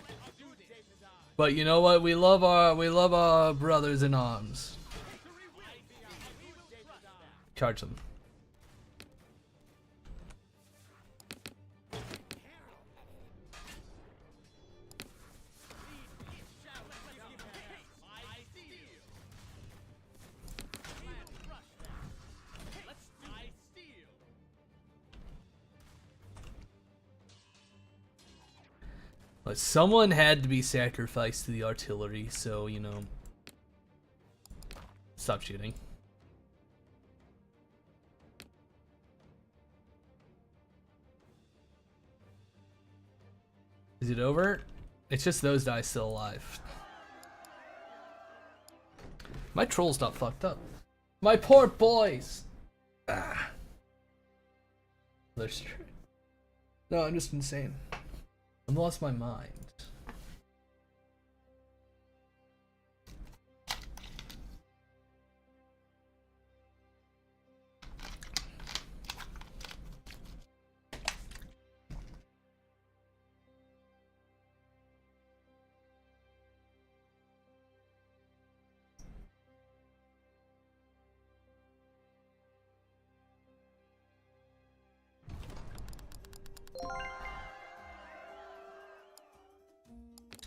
Let's do this. Day to die. But you know what? We love our brothers in arms. Victory will be ours. We will crush them. Charge them. But someone had to be sacrificed to the artillery, so you know. Stop shooting. Is it over? It's just those guys still alive. My troll's not fucked up. My poor boys! Ah. They're straight. No, I'm just insane. I've lost my mind.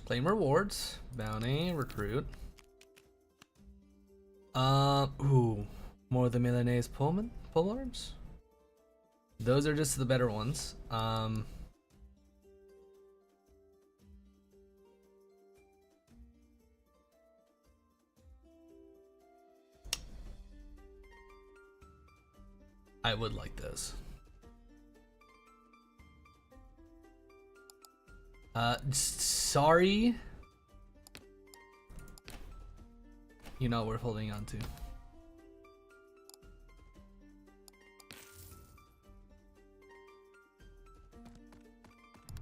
Claim rewards. Bounty. Recruit. Ooh. More of the Milanese polearms. Those are just the better ones. I would like those. Sorry. You know what we're holding on to.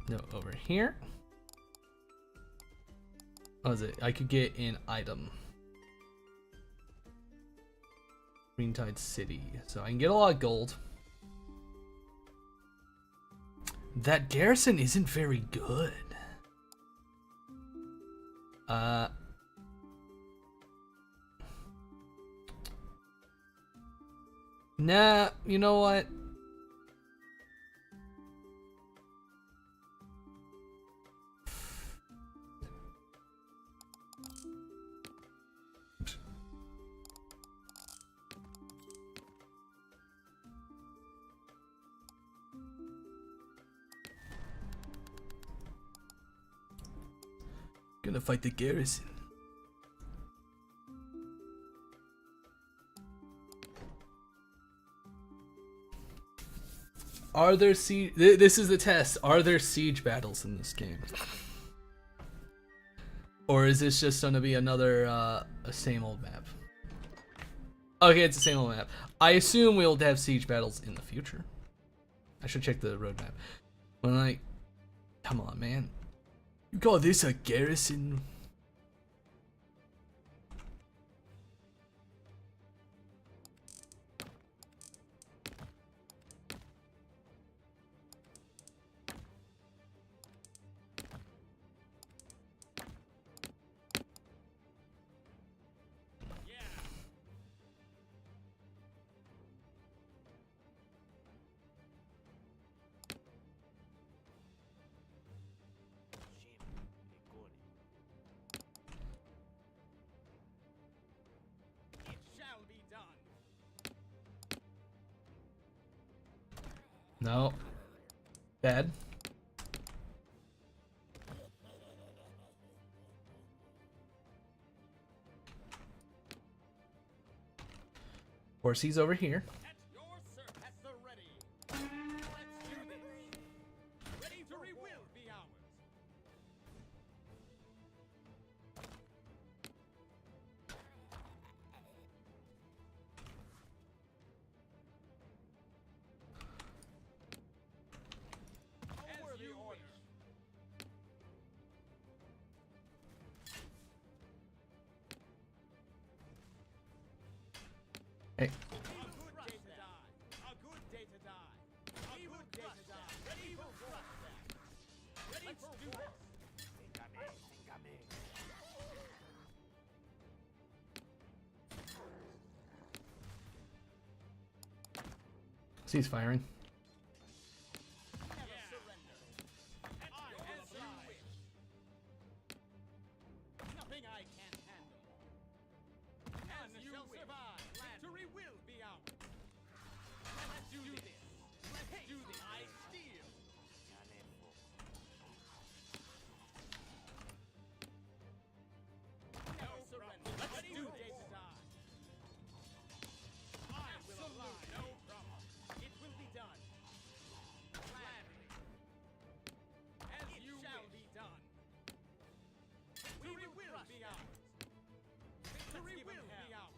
No, over here. What is it? I could get an item. Greentide City. So I can get a lot of gold. That garrison isn't very good. Nah, you know what? Gonna fight the garrison. Are there siege? This is the test. Are there siege battles in this game? Or is this just gonna be another a same old map? Okay, it's the same old map. I assume we'll have siege battles in the future. I should check the roadmap. When like, come on, man. You call this a garrison? It shall be done. No. Bad. Horsey's over here. At your service. At the ready. Let's do this. Ready to will be ours. As you wish. Hey. A good day to die. A good day to die. A good day to die. Ready for crush that. Ready for war. He's firing. Never surrender. As you wish. Nothing I can't handle. As you survive. Victory will be ours. Let's do this. Let's do this. I steal. Never surrender. Let's do this. To die. I will oblige. No problem. It will be done. Gladly. As you shall be done. Victory will be ours. Victory will be ours.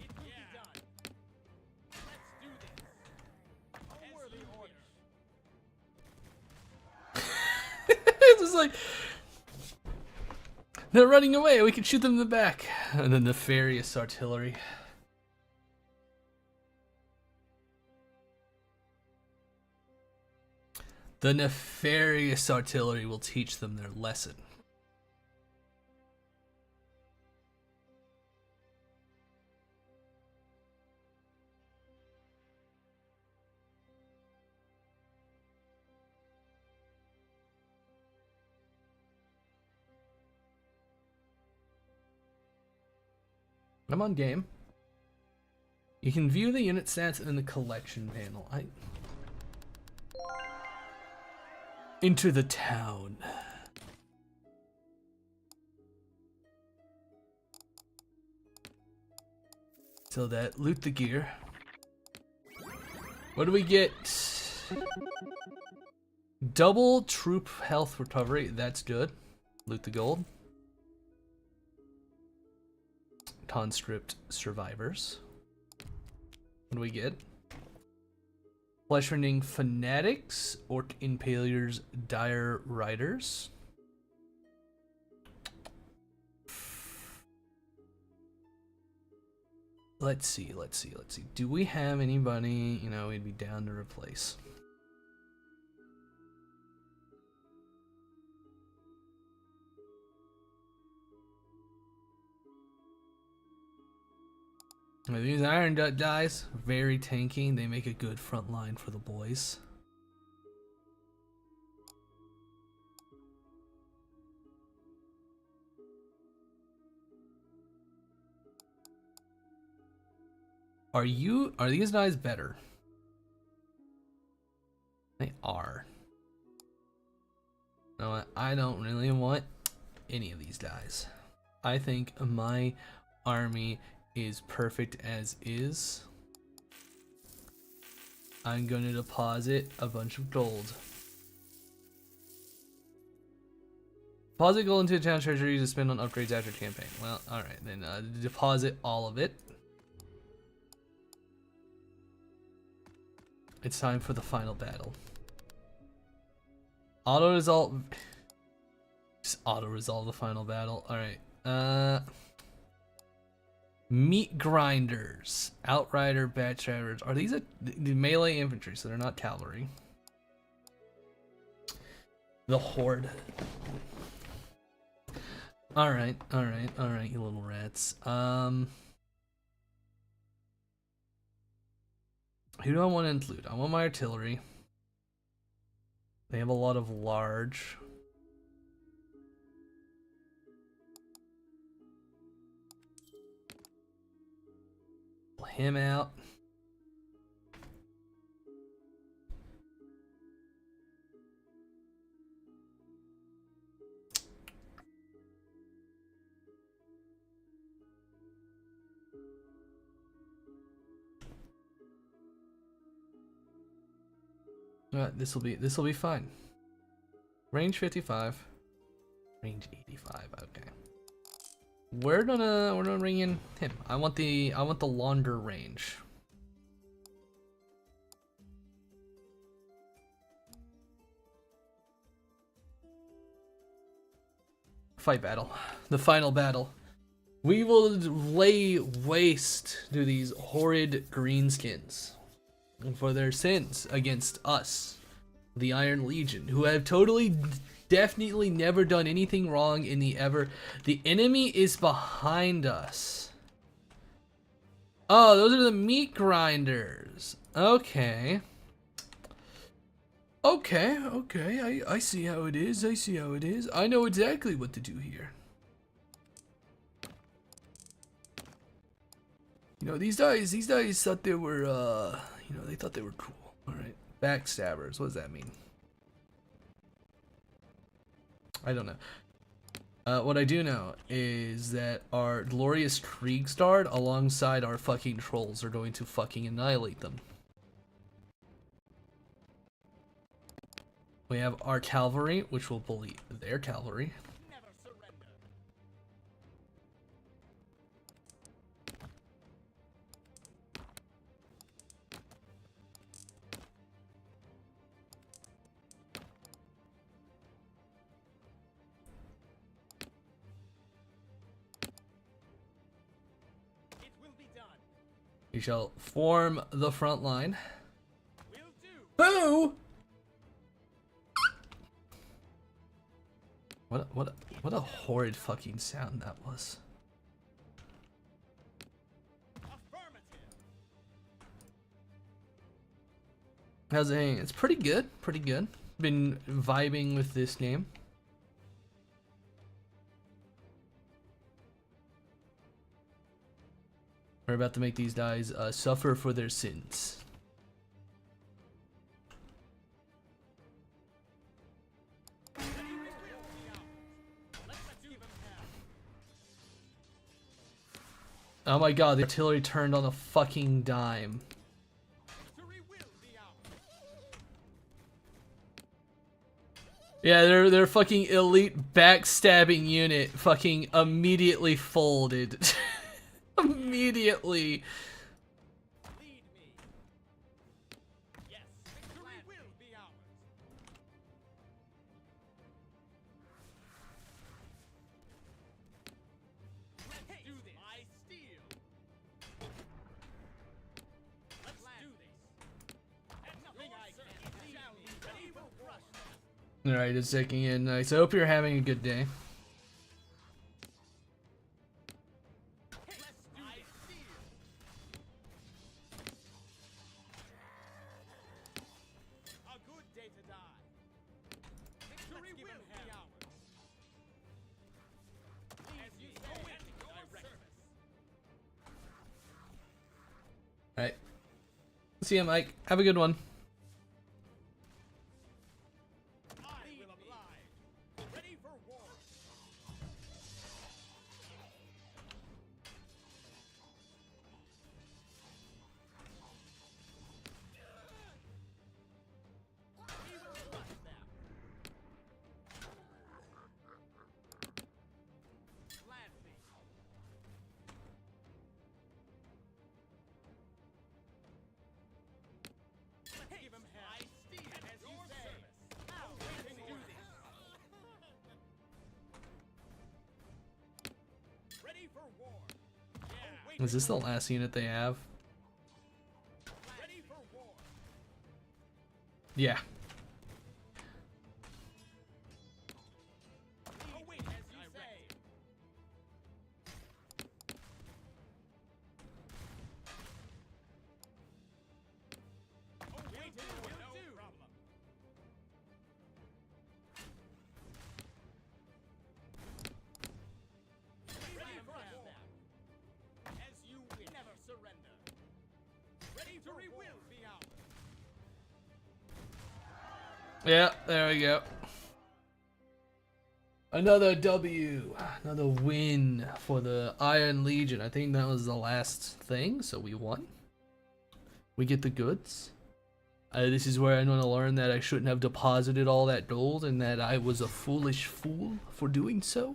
It will be done. Let's do this. A worthy order. It's just like they're running away. We can shoot them in the back. And the nefarious artillery. The nefarious artillery will teach them their lesson. I'm on game. You can view the unit stats in the collection panel. Enter the town. So that, loot the gear. What do we get? Double troop health recovery, that's good. Loot the gold. Conscript survivors. What do we get? Flesh-rending fanatics, orc impalers, dire riders. Let's see. Do we have anybody, you know, we'd be down to replace? These iron guys, very tanky. They make a good front line for the boys. Are these guys better? They are. No, I don't really want any of these guys. I think my army is perfect as is. I'm going to deposit a bunch of gold. Deposit gold into the town treasury to spend on upgrades after campaign. Well, alright, then deposit all of it. It's time for the final battle. Auto-resolve. Just auto-resolve the final battle. Alright. Meat grinders. Outrider, backstabbers. Are these the melee infantry, so they're not cavalry. The horde. Alright, you little rats. Who do I want to include? I want my artillery. They have a lot of large. Pull him out. This will be fine. Range 55, range 85. Okay, we're gonna bring in him. I want the longer range. Fight battle, the final battle. We will lay waste to these horrid greenskins for their sins against us, the Iron Legion, who have definitely never done anything wrong in the enemy is behind us. Oh, those are the meat grinders. Okay. I see how it is. I know exactly what to do here. You know, these guys thought they were, you know, they thought they were cool. Alright. Backstabbers. What does that mean? I don't know. What I do know is that our glorious Kriegsguard alongside our fucking trolls are going to fucking annihilate them. We have our cavalry, which will bully their cavalry. Never surrender. It will be done. We shall form the front line. Will do. Boo! What a horrid fucking sound that was. Affirmative. How's it hanging? It's pretty good. Been vibing with this game. We're about to make these guys suffer for their sins. Oh my god, the artillery turned on a fucking dime. Yeah, their fucking elite backstabbing unit fucking immediately folded. Immediately. Lead me. Yes, victory will be ours. Let's do this. I steal. Let's do this. And nothing I can shall be ready will crush them. Alright, just checking in. Nice. I hope you're having a good day. Alright. See ya, Mike. Have a good one. Is this the last unit they have? Yeah. Yeah, there we go. Another W. Another win for the Iron Legion. I think that was the last thing, so we won. We get the goods. This is where I'm going to learn that I shouldn't have deposited all that gold and that I was a foolish fool for doing so.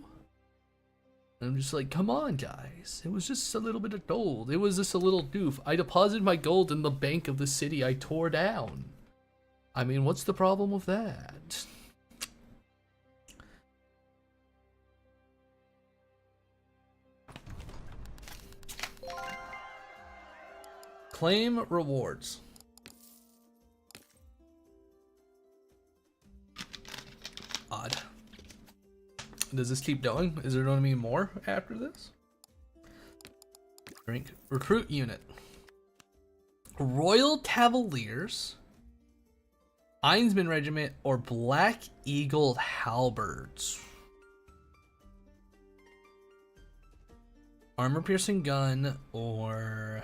And I'm just like, come on, guys. It was just a little bit of gold. It was just a little doof. I deposited my gold in the bank of the city I tore down. I mean, what's the problem with that? Claim rewards. Odd. Does this keep going? Is there going to be more after this? Drink. Recruit unit. Royal Cavaliers, Einsman Regiment, or Black Eagle Halberds. Armor piercing gun or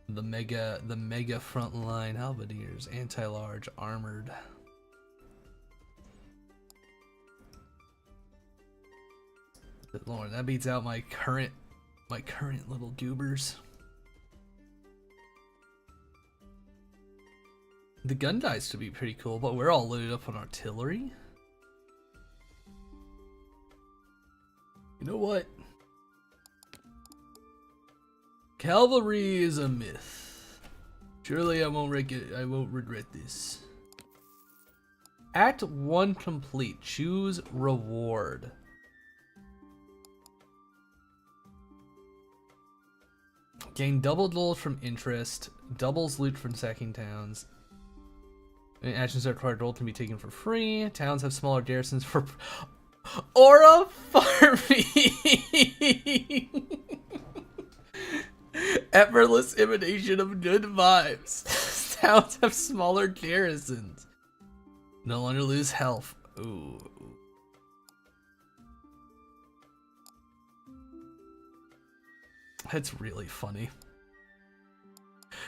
the mega frontline halberdiers, anti-large armored. Good Lord, that beats out my current little goobers. The gun guys could be pretty cool, but we're all loaded up on artillery. You know what? Cavalry is a myth. Surely I won't regret this. Act 1 complete. Choose reward. Gain double gold from interest, doubles loot from sacking towns. And actions that require gold can be taken for free. Towns have smaller garrisons for aura farming. Effortless emanation of good vibes. Towns have smaller garrisons. No longer lose health. Ooh. That's really funny.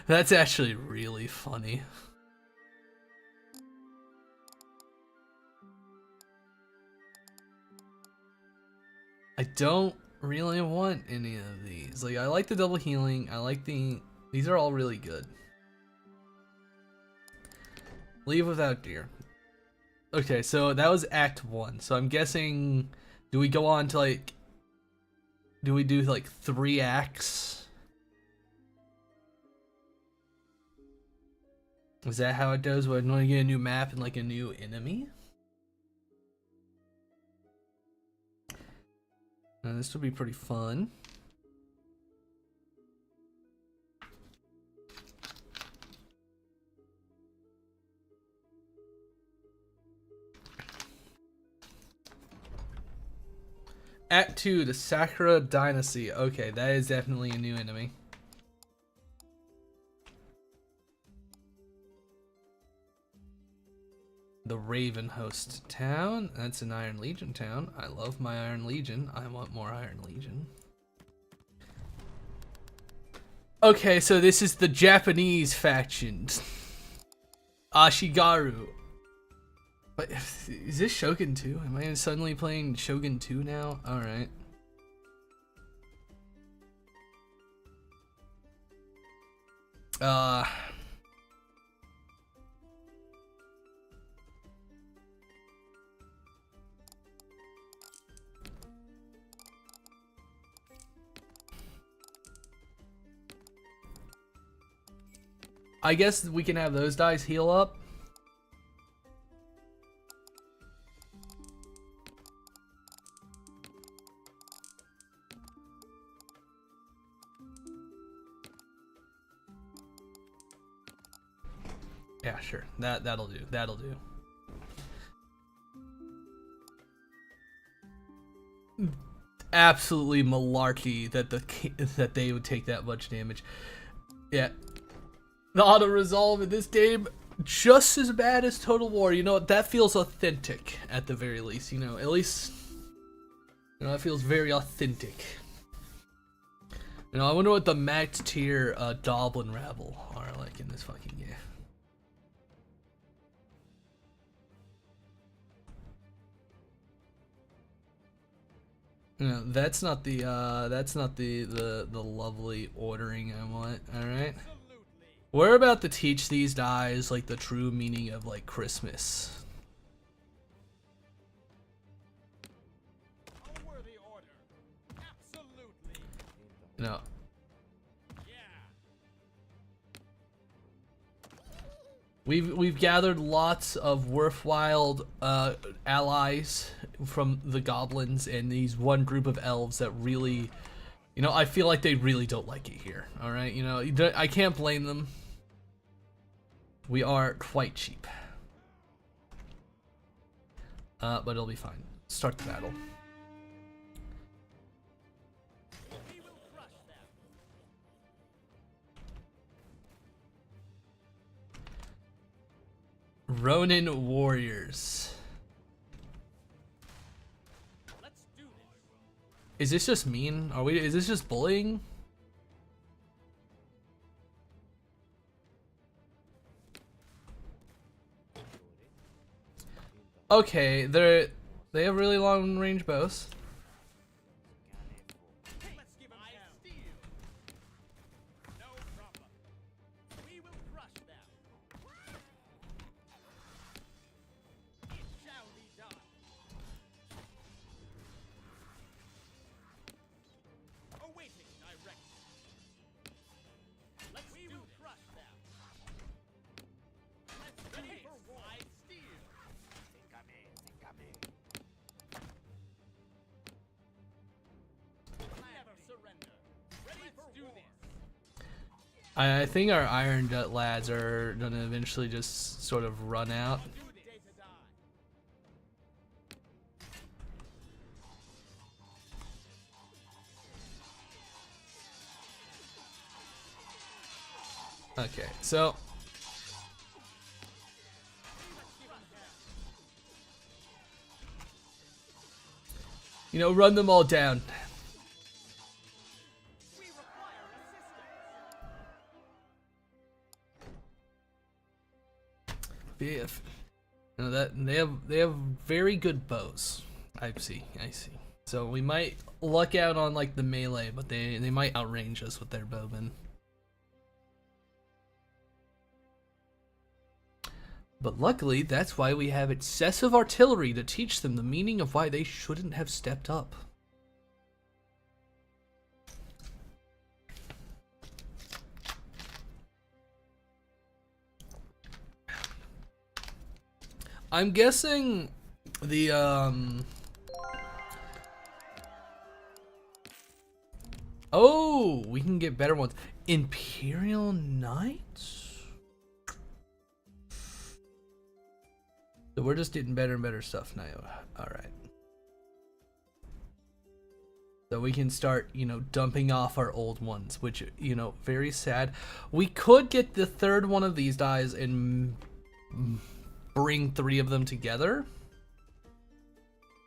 That's actually really funny. I don't really want any of these. Like, I like the double healing. I like these are all really good. Leave without gear. Okay, so that was Act 1. So I'm guessing, do we go on to like, do we do like 3 acts? Is that how it does when we get a new map and like a new enemy? Now, this will be pretty fun. Act 2, the Sakura Dynasty. Okay, that is definitely a new enemy. The Raven Host town. That's an Iron Legion town. I love my Iron Legion. I want more Iron Legion. Okay, so this is the Japanese faction. Ashigaru. But is this Shogun 2? Am I suddenly playing Shogun 2 now? Alright. I guess we can have those guys heal up. Yeah, sure. That'll do. That'll do. Absolutely malarkey that they would take that much damage. Yeah. The auto resolve in this game just as bad as Total War. You know, that feels authentic at the very least. You know, at least it feels very authentic. You know, I wonder what the max tier Goblin Rabble are like in this fucking game. No, that's not the lovely ordering I want. All right, we're about to teach these guys like the true meaning of like Christmas. A worthy order. Absolutely. No. We've gathered lots of worthwhile allies from the goblins and these one group of elves that really, you know, I feel like they really don't like it here. All right, you know, I can't blame them. We are quite cheap, but it'll be fine. Start the battle. We will crush them. Ronin warriors. Let's do this. Is this just mean? Is this just bullying? Okay, they have really long range bows. Let's give them hell. Steel. No problem. We will crush them. It shall be done. Awaiting direction. We will crush them. Let's ready for war. I steal. Never surrender. Ready for do this. I think our Iron Gut lads are gonna eventually just sort of run out. Do this. Day to die. Okay, so you know, run them all down. We require If you know that they have very good bows. I see. So we might luck out on like the melee, but they might outrange us with their bowmen. But luckily, that's why we have excessive artillery to teach them the meaning of why they shouldn't have stepped up. I'm guessing the oh, we can get better ones. Imperial Knights? So we're just getting better and better stuff now. Alright. So we can start, you know, dumping off our old ones, which, you know, very sad. We could get the third one of these guys and bring 3 of them together.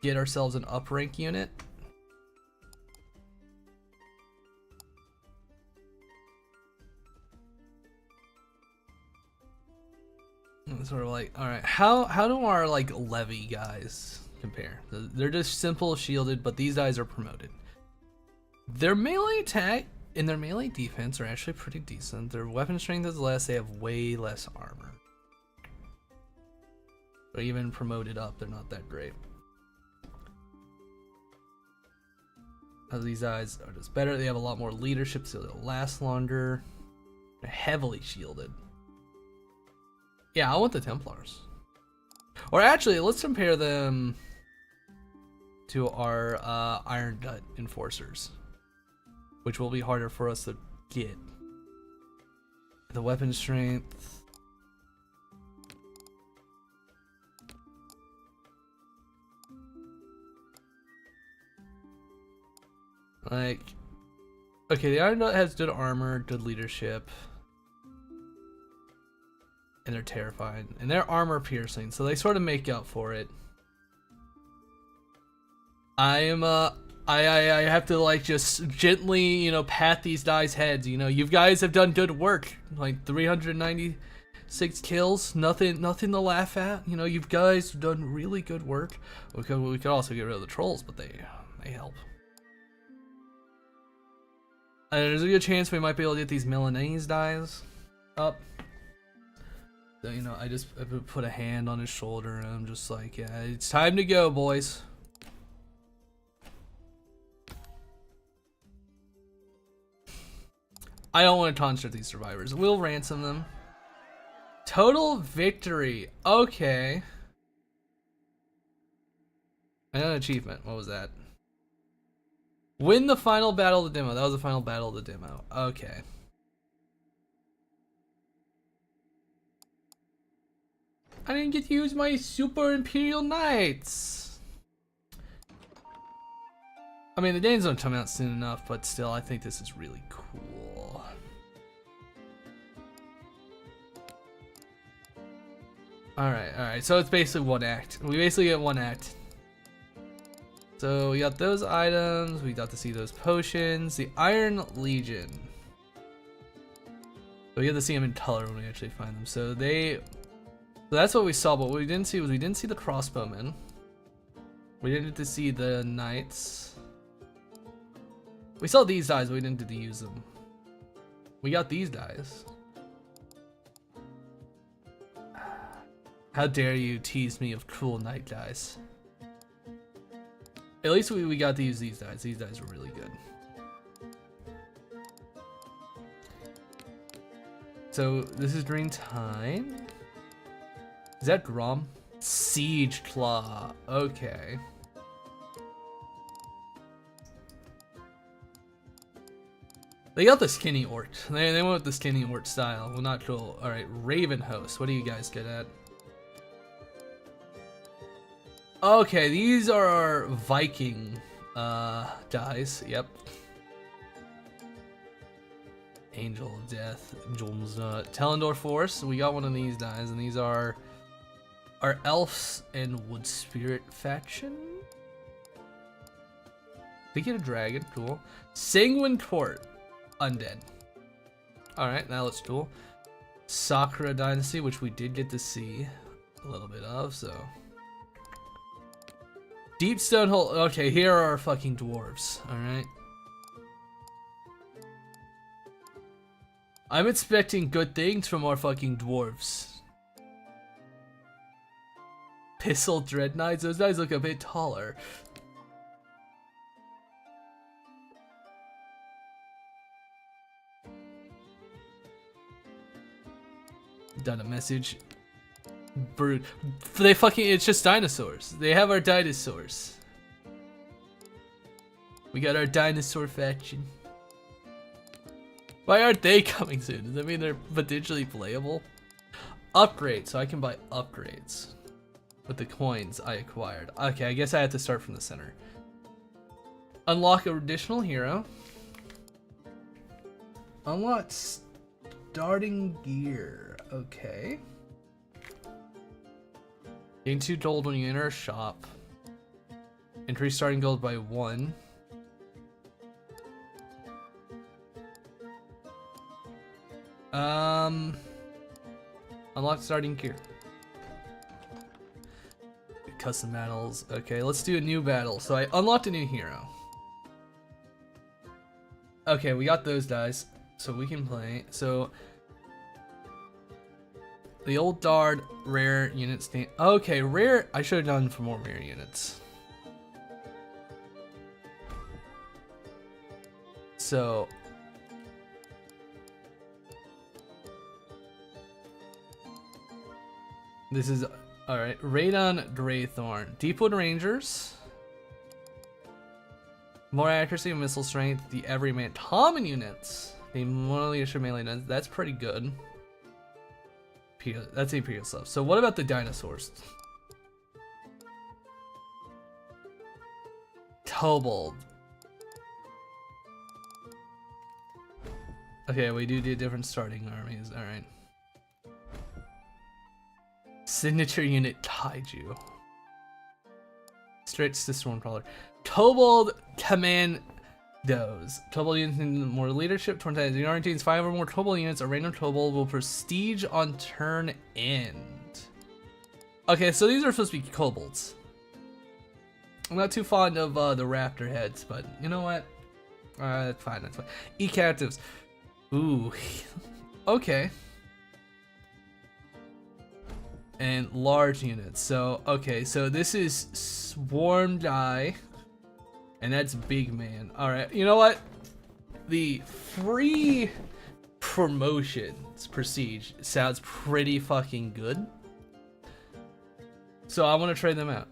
Get ourselves an up rank unit. Sort of like, all right, how do our like levy guys compare? They're just simple shielded, but these guys are promoted. Their melee attack and their melee defense are actually pretty decent. Their weapon strength is less. They have way less armor. But even promoted up, they're not that great. These guys are just better. They have a lot more leadership, so they'll last longer. They're heavily shielded. Yeah, I want the Templars. Or actually, let's compare them to our Iron Gut Enforcers, which will be harder for us to get. The weapon strength. Like, okay, the Iron Gut has good armor, good leadership. And they're terrifying. And they're armor piercing, so they sort of make up for it. I have to like just gently, you know, pat these guys' heads. You know, you guys have done good work. Like 396 kills, nothing to laugh at. You know, you guys have done really good work. We could also get rid of the trolls, but they help. There's a good chance we might be able to get these Milanese guys up. So, you know, I put a hand on his shoulder and I'm just like, yeah, it's time to go, boys. I don't want to taunt these survivors. We'll ransom them. Total victory. Okay. I got an achievement. What was that? Win the final battle of the demo. That was the final battle of the demo. Okay. I didn't get to use my Super Imperial Knights. I mean, the games don't come out soon enough, but still, I think this is really cool. Alright, so it's basically one act. We basically get one act. So we got those items, we got to see those potions, the Iron Legion. So we get to see them in color when we actually find them. So that's what we saw, but what we didn't see was the crossbowmen. We didn't get to see the knights. We saw these guys, but we didn't get to use them. We got these guys. How dare you tease me of cool knight guys. At least we got to use these guys. These guys were really good. So this is during time. Is that Grom? Siege Claw. Okay. They got the skinny orc. They went with the skinny orc style. Well, not cool. Alright, Raven Host. What are you guys good at? Okay, these are our Viking guys. Yep. Angel of Death. Telendor Force. We got one of these guys, and these are our Elves and Wood Spirit faction. We get a dragon. Cool. Sanguine Court. Undead. Alright, now let's duel. Sakura Dynasty, which we did get to see. a little bit of, so. Deep stone hole. Okay, here are our fucking dwarves, alright? I'm expecting good things from our fucking dwarves. Pistol Dread Knights? Those guys look a bit taller. Done a message. Brute. They fucking, it's just dinosaurs. They have our dinosaurs. We got our dinosaur faction. Why aren't they coming soon? Does that mean they're potentially playable? Upgrade, so I can buy upgrades with the coins I acquired. Okay, I guess I have to start from the center. Unlock an additional hero. Unlock starting gear. Okay. Gain 2 gold when you enter a shop. Increase starting gold by 1. Unlock starting gear. Custom battles. Okay, let's do a new battle. So I unlocked a new hero. Okay, we got those guys, so we can play. So the old Dard rare unit stand. Okay, rare. I should have done for more rare units. So this is alright. Radon Greythorn. Deepwood Rangers. More accuracy and missile strength. The everyman common units. The more leadership melee units. That's pretty good. That's Imperial stuff. So what about the dinosaurs? Kobold. Okay, we do different starting armies. Alright. Signature unit Kaiju. Stretch the Stormcrawler. Kobold Commandos. Kobold units need more leadership. The guarantees 5 or more Kobold units. A random Kobold will prestige on turn end. Okay, so these are supposed to be Kobolds. I'm not too fond of the raptor heads, but you know what? That's fine, that's fine. E-captives. Ooh. Okay. And large units. So, okay, so this is Swarm Die. And that's Big Man. Alright, you know what? The free promotions prestige sounds pretty fucking good. So I want to trade them out.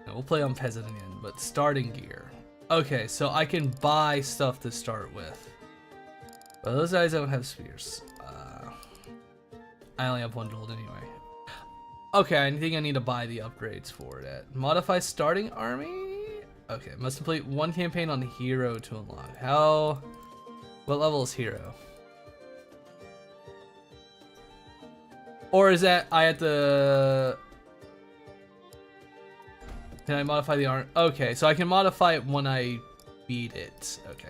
Now, we'll play on Peasant again, but starting gear. Okay, so I can buy stuff to start with. But those guys don't have spears. I only have 1 gold anyway. Okay, I think I need to buy the upgrades for that. Modify starting army? Okay, must complete 1 campaign on hero to unlock. How? What level is hero? Or is that I have to... Can I modify the arm? Okay, so I can modify it when I beat it. Okay.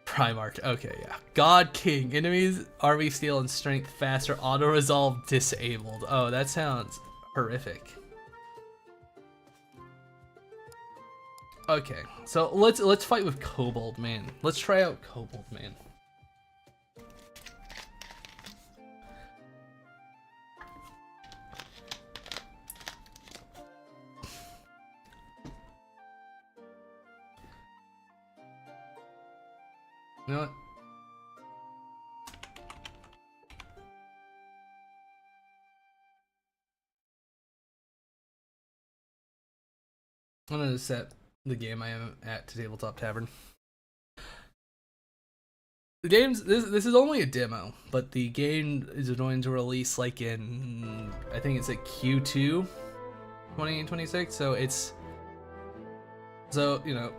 Primarch. Okay, yeah. God King. Enemies, army steal and strength faster. Auto resolve disabled. Oh, that sounds horrific. Okay, so let's fight with Kobold Man. Let's try out Kobold Man. You know what? I'm gonna set the game I am at to Tabletop Tavern. The game's this is only a demo, but the game is going to release like in I think it's like Q2 2026, so it's you know,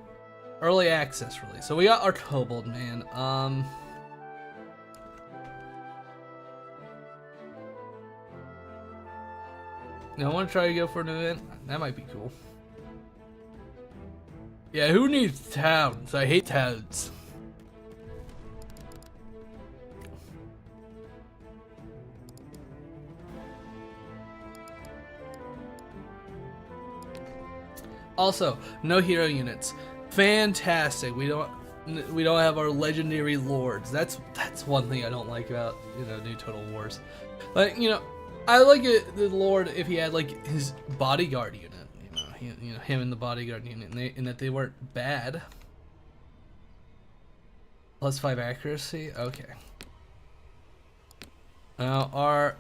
early access release. So we got our Kobold Man. I want to try to go for an event. That might be cool. Yeah, who needs towns? I hate towns. Also, no hero units. Fantastic. We don't have our legendary lords. That's one thing I don't like about, you know, new Total Wars. Like, you know, I like it, the lord if he had like his bodyguard unit. You know, him and the bodyguard unit, and that they weren't bad. +5 accuracy. Okay. Now our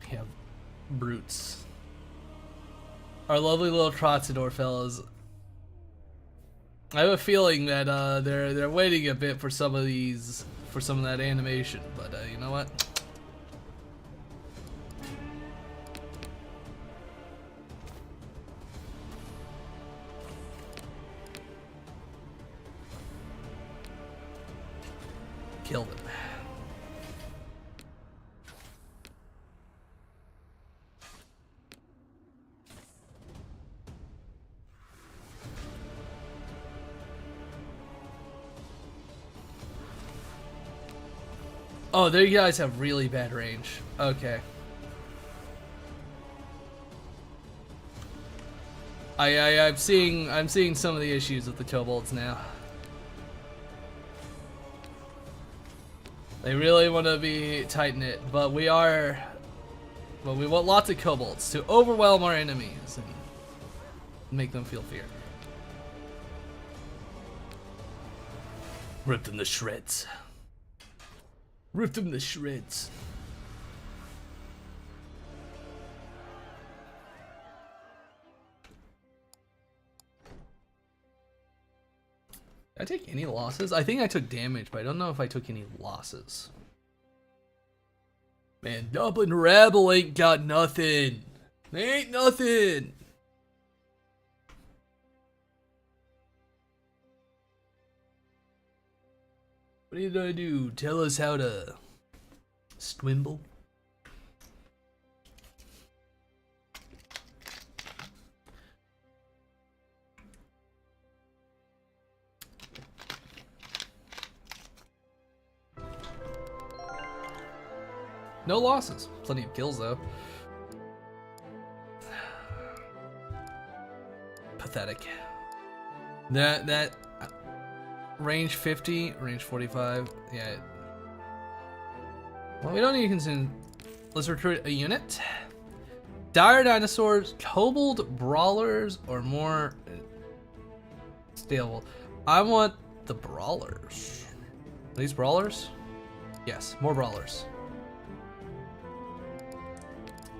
we have brutes. Our lovely little Trotsador fellas. I have a feeling that they're waiting a bit for some of that animation, but you know what? Killed him. Oh, there you guys have really bad range. Okay. I'm seeing some of the issues with the kobolds now. They really want to be tight-knit, but we want lots of kobolds to overwhelm our enemies and make them feel fear. Rip them to shreds. Rip them to shreds. Did I take any losses? I think I took damage, but I don't know if I took any losses. Man, Dublin Rebel ain't got nothing. They ain't nothing. What are you gonna do? Tell us how to swimble? No losses. Plenty of kills though. Pathetic. That range 50, range 45. Yeah. Well, we don't need to consume. Let's recruit a unit. Dire dinosaurs, kobold brawlers, or more stable. I want the brawlers. Are these brawlers? Yes, more brawlers.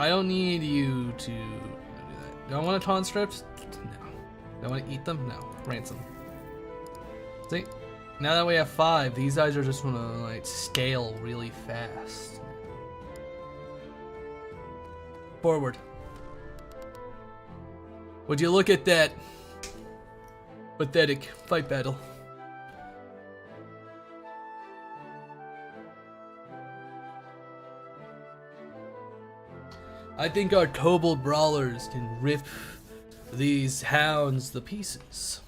I don't need you to do that. Do I want to taunt strips? No. Do I want to eat them? No. Ransom. See? Now that we have 5, these guys are just gonna like scale really fast. Forward. Would you look at that pathetic fight battle? I think our kobold brawlers can rip these hounds to pieces.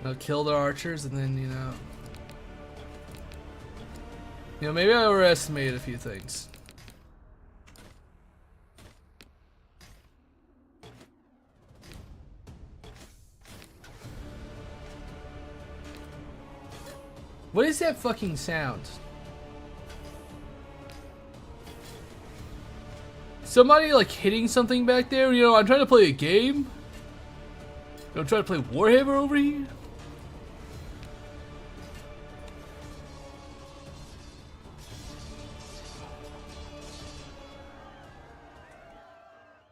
I'll kill the archers and then, you know, maybe I overestimated a few things. What is that fucking sound? Somebody like hitting something back there? You know, I'm trying to play a game. Don't try to play Warhammer over here.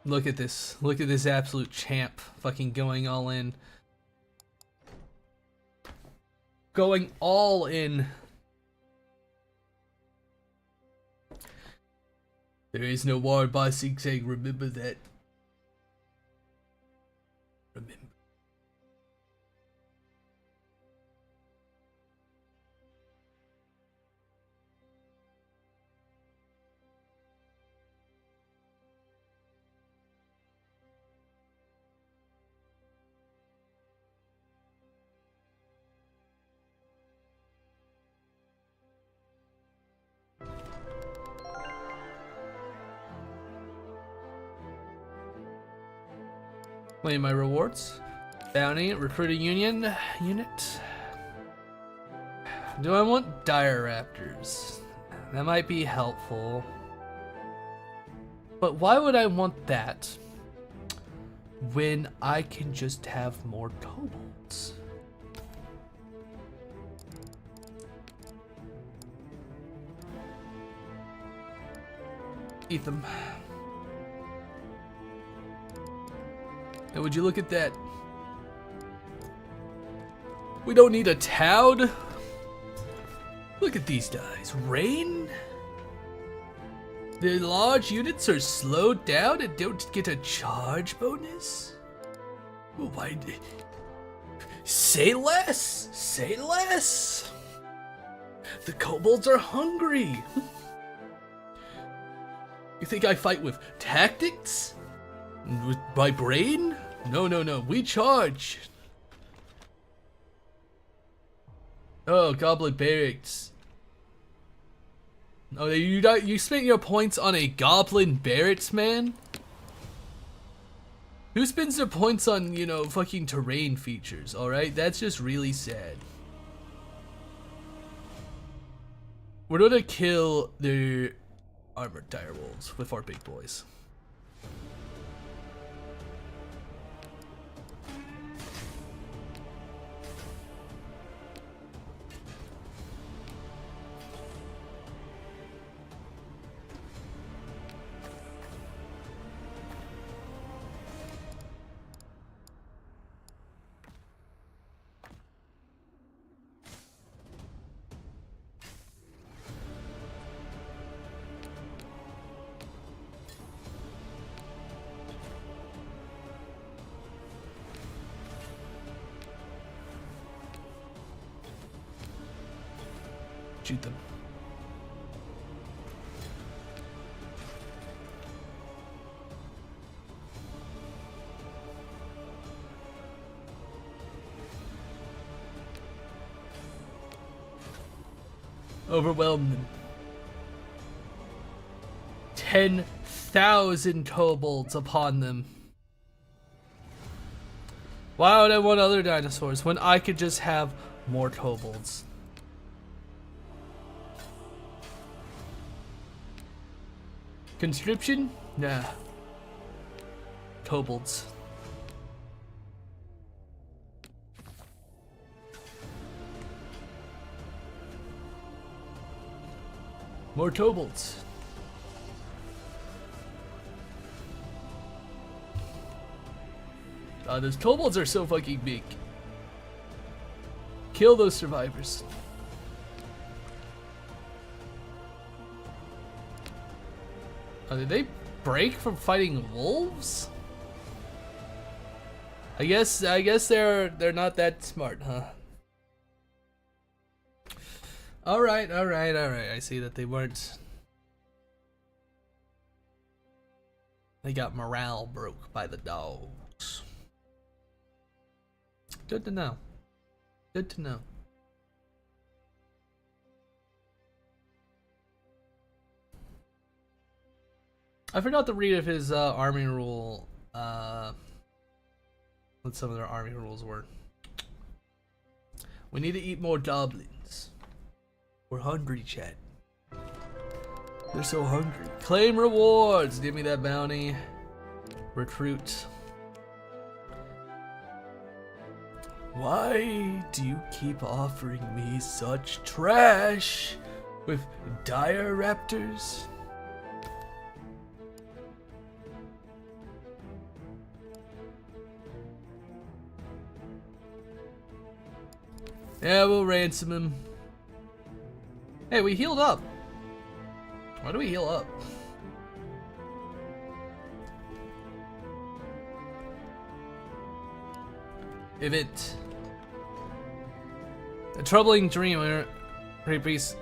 Look at this. Look at this absolute champ fucking going all in. Going all in. There is no war by zigzag, remember that. Remember. Claim my rewards. Bounty, recruit a union unit. Do I want dire raptors? That might be helpful. But why would I want that when I can just have more kobolds? Eat them. And would you look at that? We don't need a town. Look at these guys. Rain? The large units are slowed down and don't get a charge bonus? Why? Say less! Say less! The kobolds are hungry! You think I fight with tactics? With my brain? No, no, no. We charge. Oh, goblin barracks. Oh, you spent your points on a goblin barracks, man? Who spends their points on, you know, fucking terrain features, alright? That's just really sad. We're gonna kill the armored direwolves with our big boys. Shoot them. Overwhelm them. 10,000 kobolds upon them. Why would I want other dinosaurs when I could just have more kobolds? Conscription? Nah. Kobolds. More kobolds. Those kobolds are so fucking big. Kill those survivors. Did they break from fighting wolves? I guess they're not that smart, huh? All right. I see that they weren't. They got morale broke by the dogs. Good to know. Good to know. I forgot to read if his army rule, what some of their army rules were. We need to eat more goblins. We're hungry, chat. They're so hungry. Claim rewards. Give me that bounty. Recruit. Why do you keep offering me such trash with dire raptors? Yeah, we'll ransom him. Hey, we healed up. Why do we heal up? Event. A troubling dream. Pretty priest.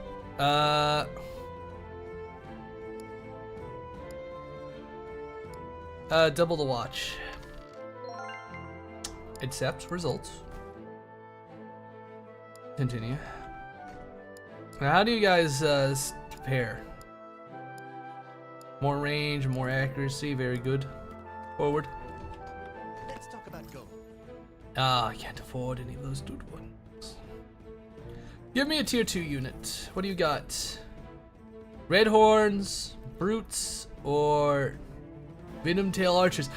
Double the watch. Accept results. Continue. Now, how do you guys compare? More range, more accuracy, very good. Forward. Let's talk about gold. Ah, I can't afford any of those dude ones. Give me a tier 2 unit. What do you got? Red horns, brutes, or venom tail archers?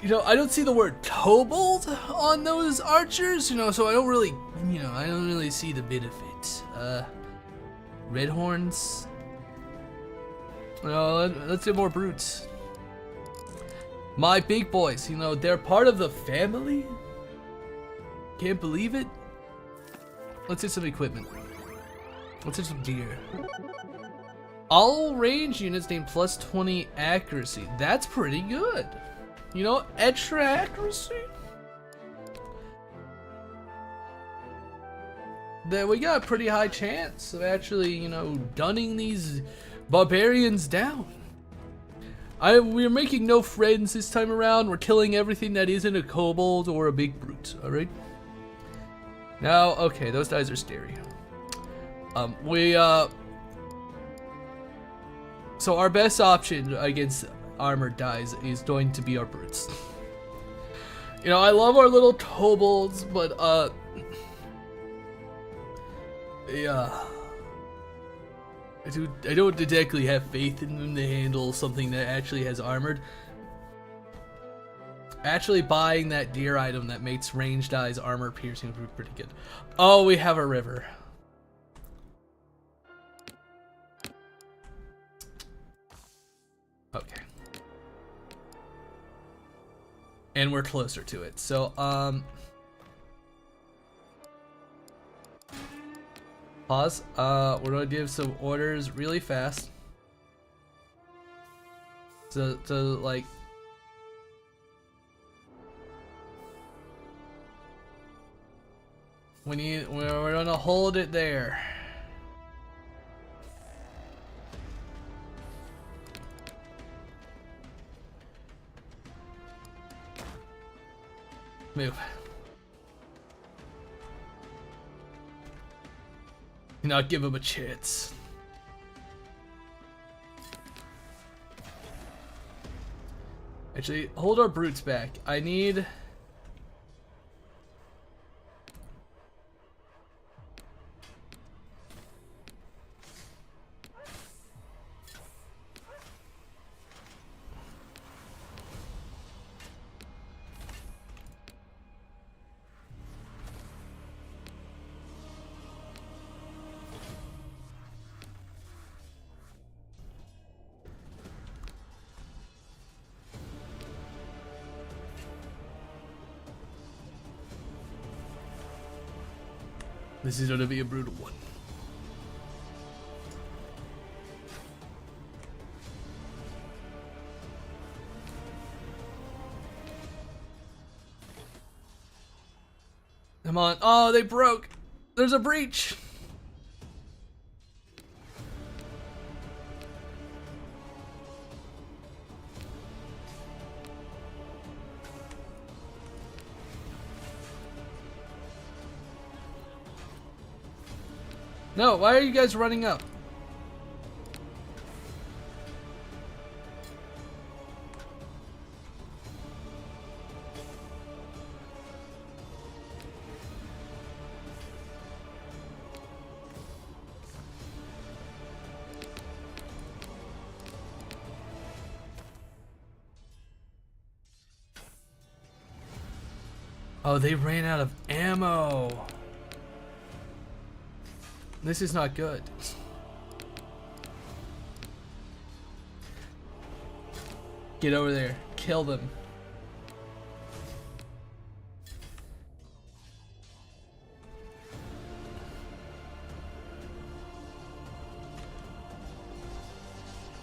You know, I don't see the word kobold on those archers, you know, so I don't really, I don't really see the benefit. Red horns. No, let's do more brutes. My big boys, you know, they're part of the family. Can't believe it. Let's hit some equipment. Let's hit some gear. All range units named plus 20 accuracy. That's pretty good. You know, extra accuracy. Then we got a pretty high chance of actually, you know, gunning these barbarians down. We're making no friends this time around. We're killing everything that isn't a kobold or a big brute, alright? Now, okay, those guys are scary. So our best option against armored guys is going to be our brutes. You know, I love our little kobolds, but, yeah. I don't exactly have faith in them to handle something that actually has armored. Actually buying that deer item that makes ranged eyes armor piercing would be pretty good. Oh, we have a river. Okay. And we're closer to it. So, pause. We're gonna give some orders really fast. So like, we're gonna hold it there. Move. Not give him a chance. Actually, hold our brutes back. I need... This is gonna be a brutal one. Come on. Oh, they broke. There's a breach. No, why are you guys running up? Oh, they ran out of ammo. This is not good. Get over there. Kill them.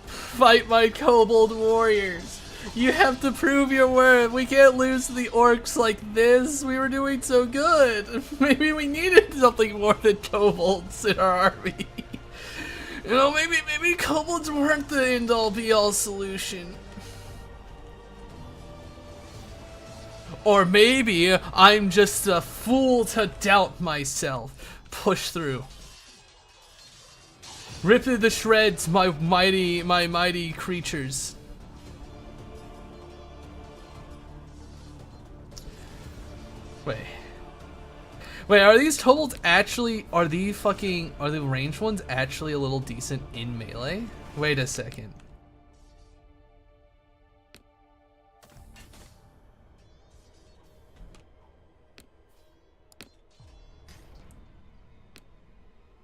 Fight my kobold warriors. You have to prove your worth. We can't lose to the orcs like this. We were doing so good. Maybe we needed something more than kobolds in our army. You know, maybe kobolds weren't the end-all be-all solution. Or maybe I'm just a fool to doubt myself. Push through. Rip to the shreds, my mighty creatures. Wait, are these kobolds actually, are the ranged ones actually a little decent in melee? Wait a second.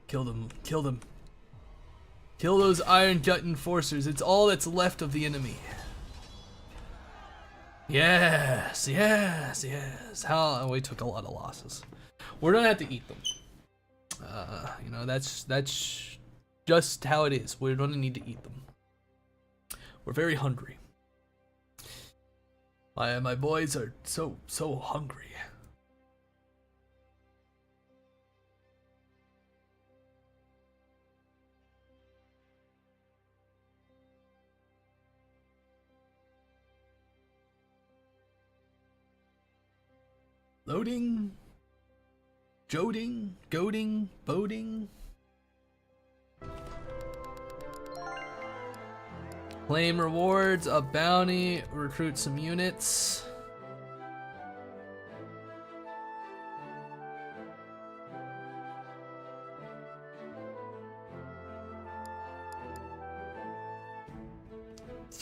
Kill them, kill them. Kill those iron gut enforcers, it's all that's left of the enemy. Yes, yes, yes. How, we took a lot of losses. We're gonna have to eat them. You know, that's just how it is. We're gonna need to eat them. We're very hungry. My boys are so hungry. Loading, joding, goading, boating. Claim rewards, a bounty, recruit some units.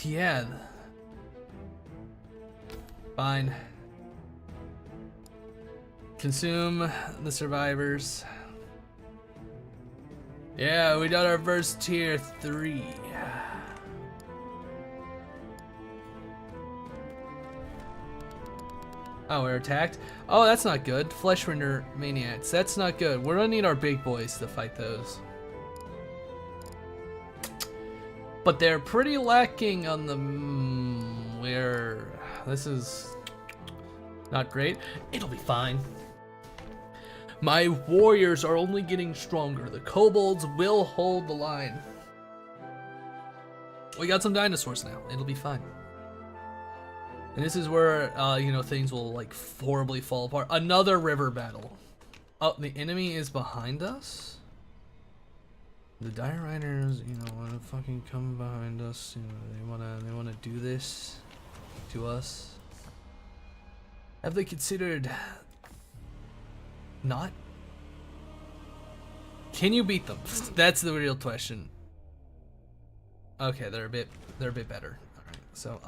Yeah. Fine. Consume the survivors. Yeah, we got our first tier 3. Oh, we're attacked? Oh, that's not good. Fleshwinder maniacs. That's not good. We're gonna need our big boys to fight those. But they're pretty lacking on the... where... This is... not great. It'll be fine. My warriors are only getting stronger. The kobolds will hold the line. We got some dinosaurs now. It'll be fine. And this is where, you know, things will, like, horribly fall apart. Another river battle. Oh, the enemy is behind us? The Dire Riders, you know, wanna fucking come behind us. You know, they wanna do this to us. Have they considered not? Can you beat them? That's the real question. Okay, they're a bit better. All right, so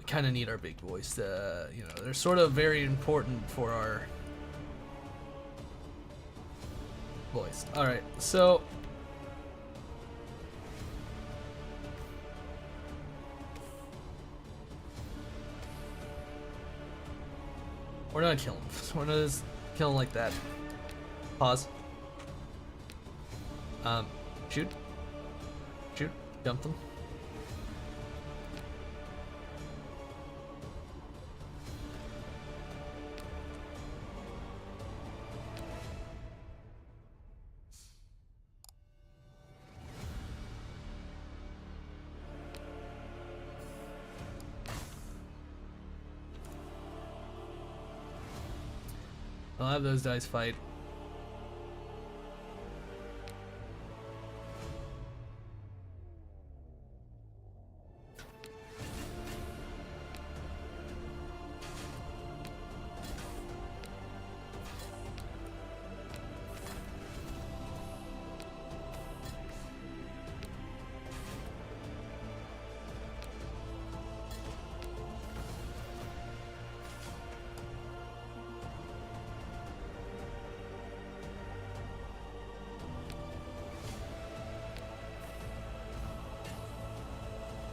kind of need our big boys to, you know, they're sort of very important for our boys. All right, so we're gonna kill him. We're gonna just kill him like that. Pause. Shoot. Shoot. Dump them. I'll have those dice fight.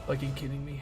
Fucking kidding me.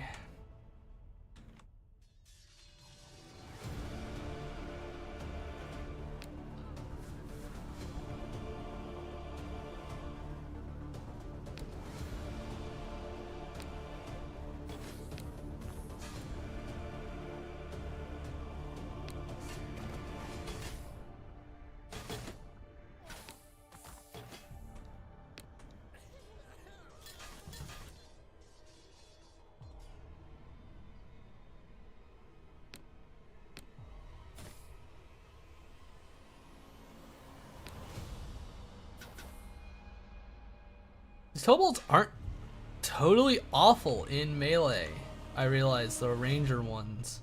These kobolds aren't totally awful in melee. I realize the ranger ones.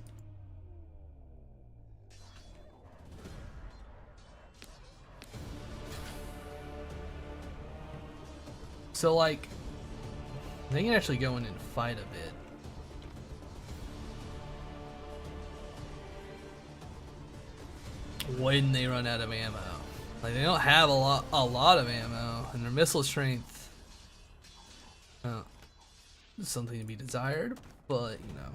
So like, they can actually go in and fight a bit. When they run out of ammo. Like they don't have a lot of ammo, and their missile strength. Something to be desired, but you know.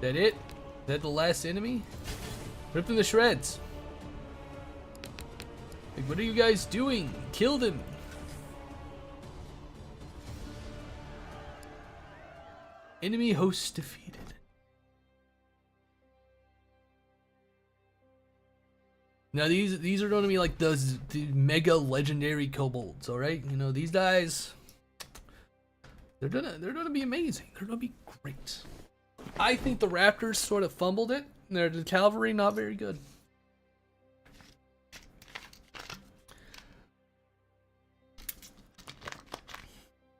That it? That the last enemy? Rip them to shreds. Like, what are you guys doing? Kill them. Enemy host defeated. Now these are going to be like the mega legendary kobolds, all right? You know, these guys, they're gonna be amazing. They're gonna be great. I think the Raptors sort of fumbled it. The cavalry not very good.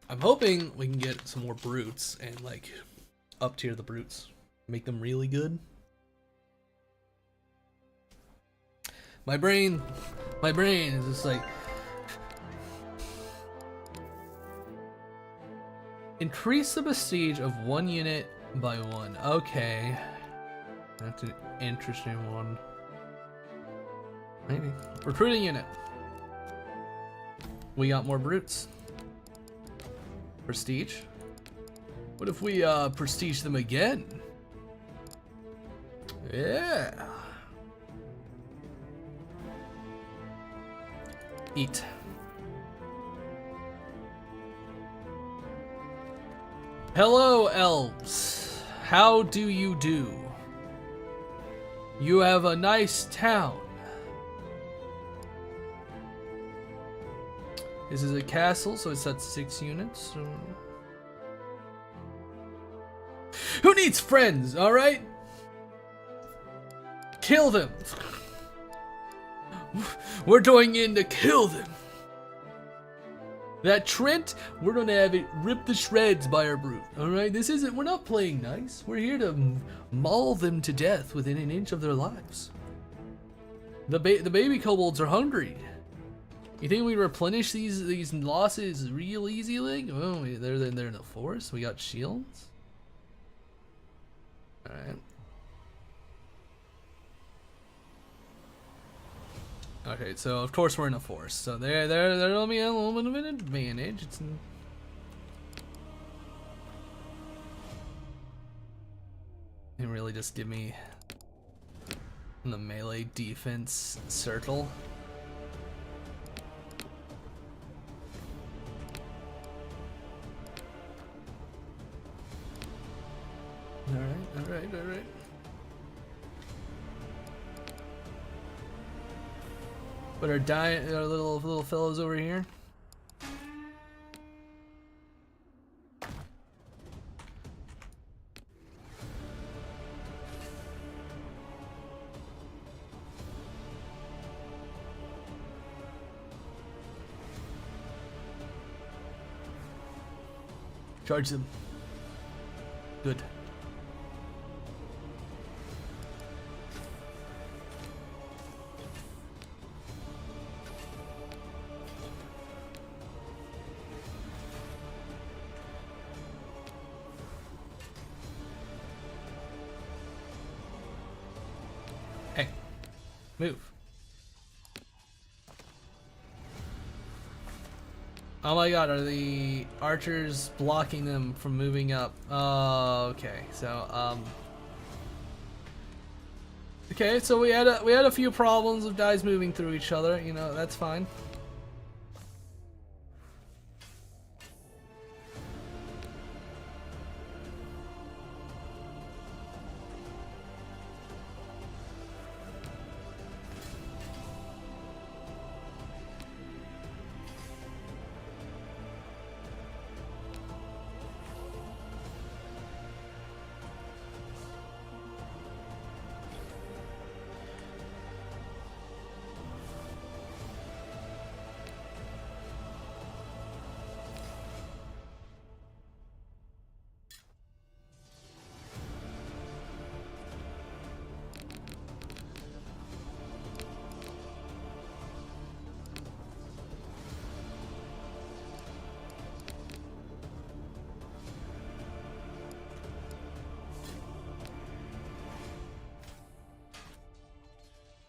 I'm hoping we can get some more brutes and like up tier the brutes, make them really good. My brain is just like increase the prestige of one unit by one. Okay, that's an interesting one. Maybe recruiting unit. We got more brutes. Prestige. What if we prestige them again? Yeah. Eat. Hello, elves. How do you do? You have a nice town. This is a castle, so it's at 6 units. Who needs friends, alright? Kill them. We're going in to kill them. That Trent, we're gonna have it ripped to shreds by our brute. Alright, we're not playing nice. We're here to maul them to death within an inch of their lives. The baby kobolds are hungry. You think we replenish these losses real easy, like? Oh, they're in the forest. We got shields. All right. Okay, so of course we're in a forest. So there'll be a little bit of an advantage. They really just give me the melee defense circle. Alright. But our little fellows over here. Charge them. Good. Hey, move. Oh my god, are the archers blocking them from moving up? Oh, okay. So, okay, so we had a few problems of guys moving through each other, you know, that's fine.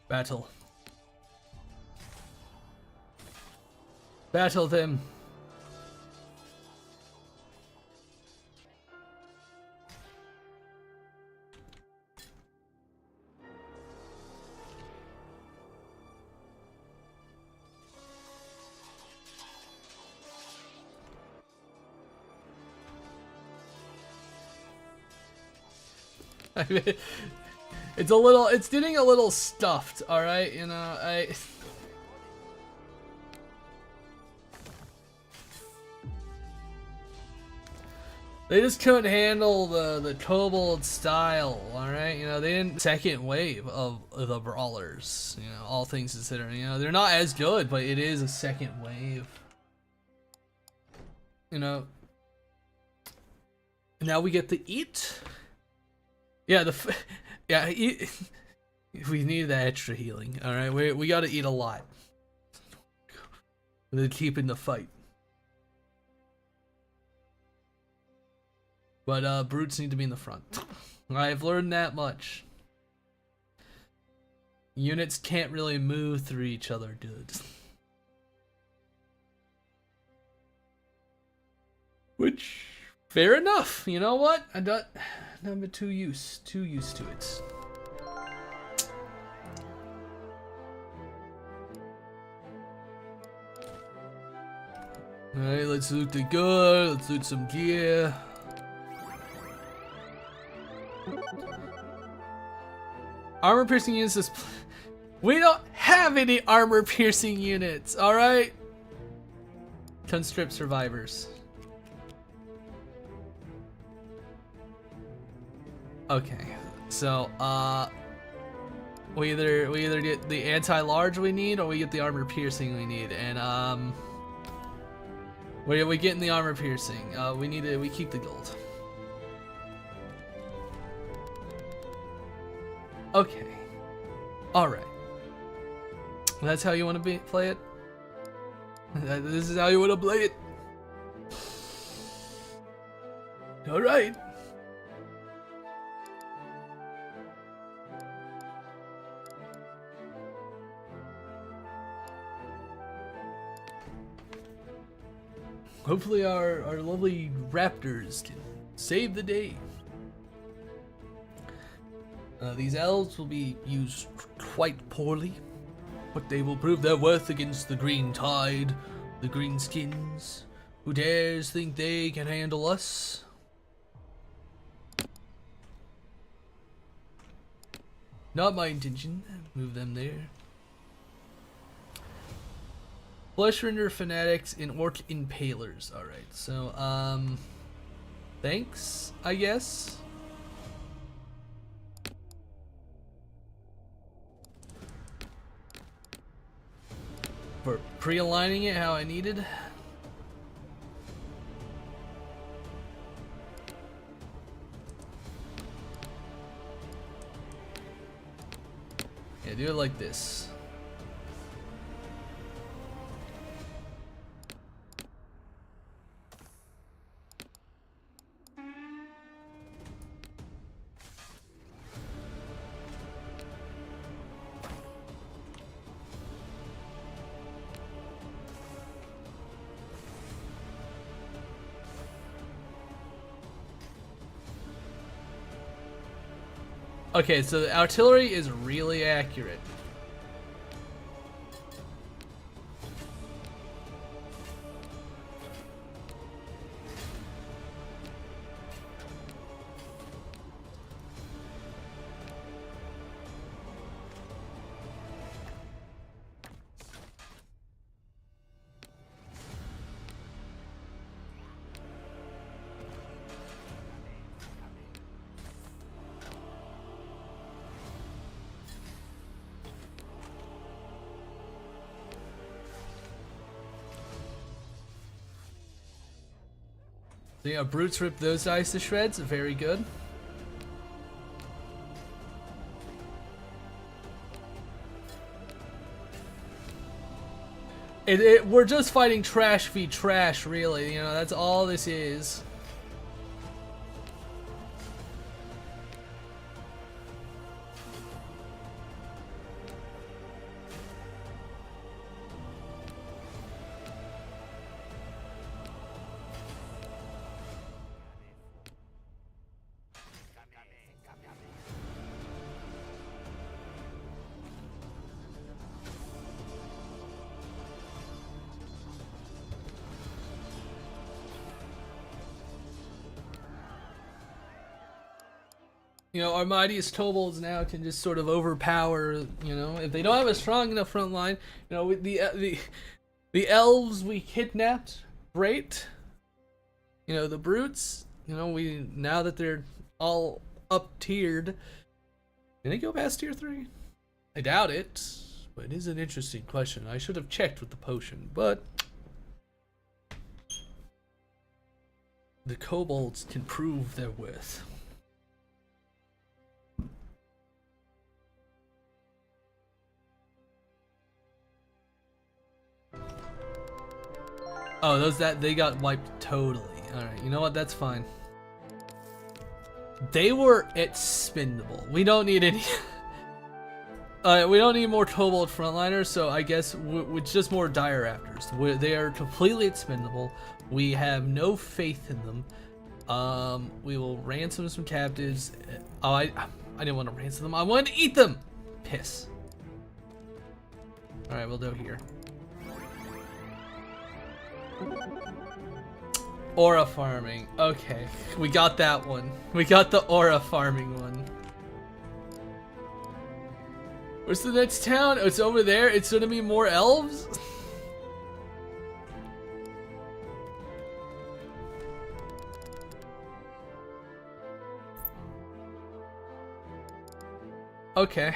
Battle. Battle them. It's getting a little stuffed, alright? You know, they just couldn't handle the kobold style, alright? You know, they didn't second wave of the brawlers, you know, all things considered. You know, they're not as good, but it is a second wave. You know. Now we get to eat. Yeah, yeah, we need that extra healing. All right, we got to eat a lot. To keep in the fight. But brutes need to be in the front. I've learned that much. Units can't really move through each other, dude. Which, fair enough. You know what? I'm too used to it. Alright, let's loot the good, let's loot some gear. Armor piercing units is... We don't have any armor piercing units, alright? Constrict survivors. Okay, so we either get the anti-large we need or we get the armor piercing we need, and we getting the armor piercing. We keep the gold. Okay, all right. That's how you want to play it. This is how you want to play it. All right. Hopefully our lovely raptors can save the day. These elves will be used quite poorly, but they will prove their worth against the green tide, the greenskins. Who dares think they can handle us? Not my intention. Move them there. Fleshrender fanatics and orc impalers. Alright, so, thanks, I guess. For pre-aligning it how I needed. Yeah, do it like this. Okay, so the artillery is really accurate. So yeah, brutes rip those dice to shreds. Very good. We're just fighting trash v trash, really. You know, that's all this is. You know, our mightiest kobolds now can just sort of overpower, you know, if they don't have a strong enough front line. You know, with the elves we kidnapped, great. You know, the brutes, you know, now that they're all up tiered, can they go past tier 3? I doubt it, but it is an interesting question. I should have checked with the potion, but the kobolds can prove their worth. Oh, they got wiped totally. Alright, you know what? That's fine. They were expendable. We don't need any. We don't need more kobold frontliners, so I guess it's just more dire raptors. They are completely expendable. We have no faith in them. We will ransom some captives. Oh, I didn't want to ransom them. I wanted to eat them. Piss. Alright, we'll go here. Aura farming. Okay, we got that one. We got the aura farming one. Where's the next town? Oh, it's over there. It's gonna be more elves? Okay.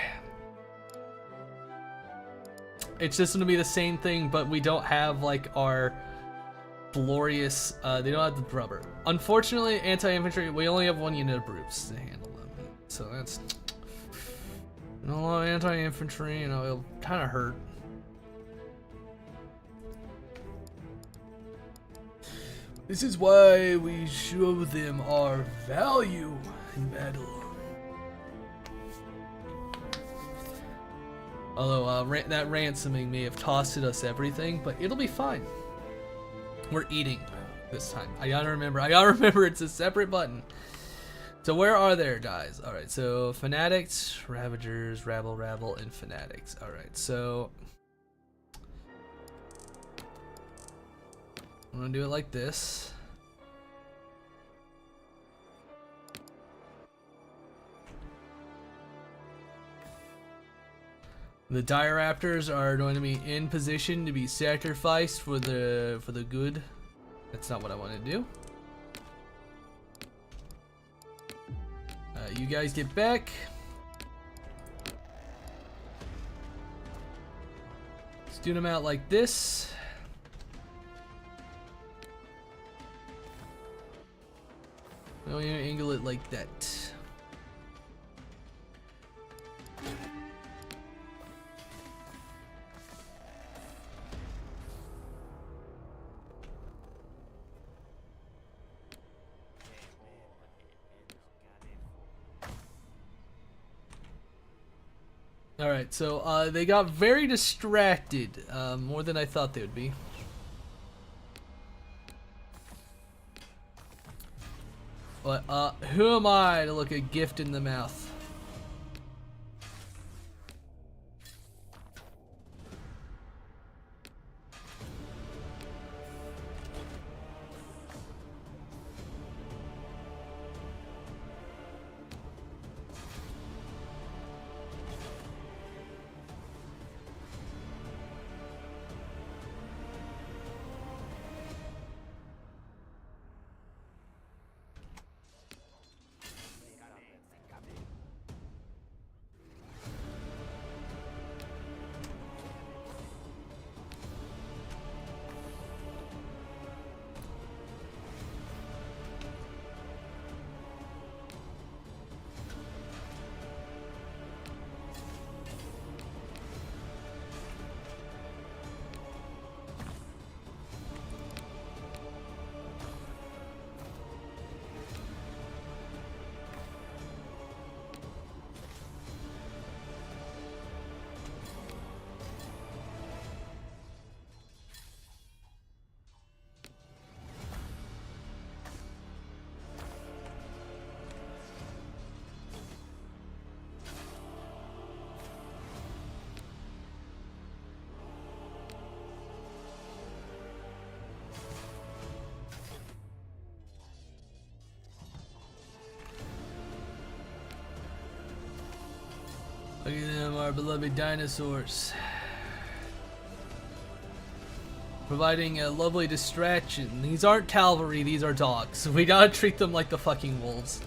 It's just gonna be the same thing, but we don't have like our glorious, they don't have the rubber. Unfortunately, anti-infantry, we only have 1 unit of brutes to handle them. So that's, you know, a lot of anti-infantry, you know, it'll kind of hurt. This is why we show them our value in battle. Although, that ransoming may have costed us everything, but it'll be fine. We're eating this time. I gotta remember it's a separate button. So where are there, guys? Alright, so Fanatics, Ravagers, Rabble, and Fanatics. Alright, so I'm gonna do it like this. The Dire Raptors are going to be in position to be sacrificed for the good. That's not what I want to do. You guys get back. Let's do them out like this. No, you angle it like that. Alright, so they got very distracted, more than I thought they would be. But who am I to look a gift in the mouth? our beloved dinosaurs. Providing a lovely distraction. These aren't cavalry, these are dogs. We gotta treat them like the fucking wolves.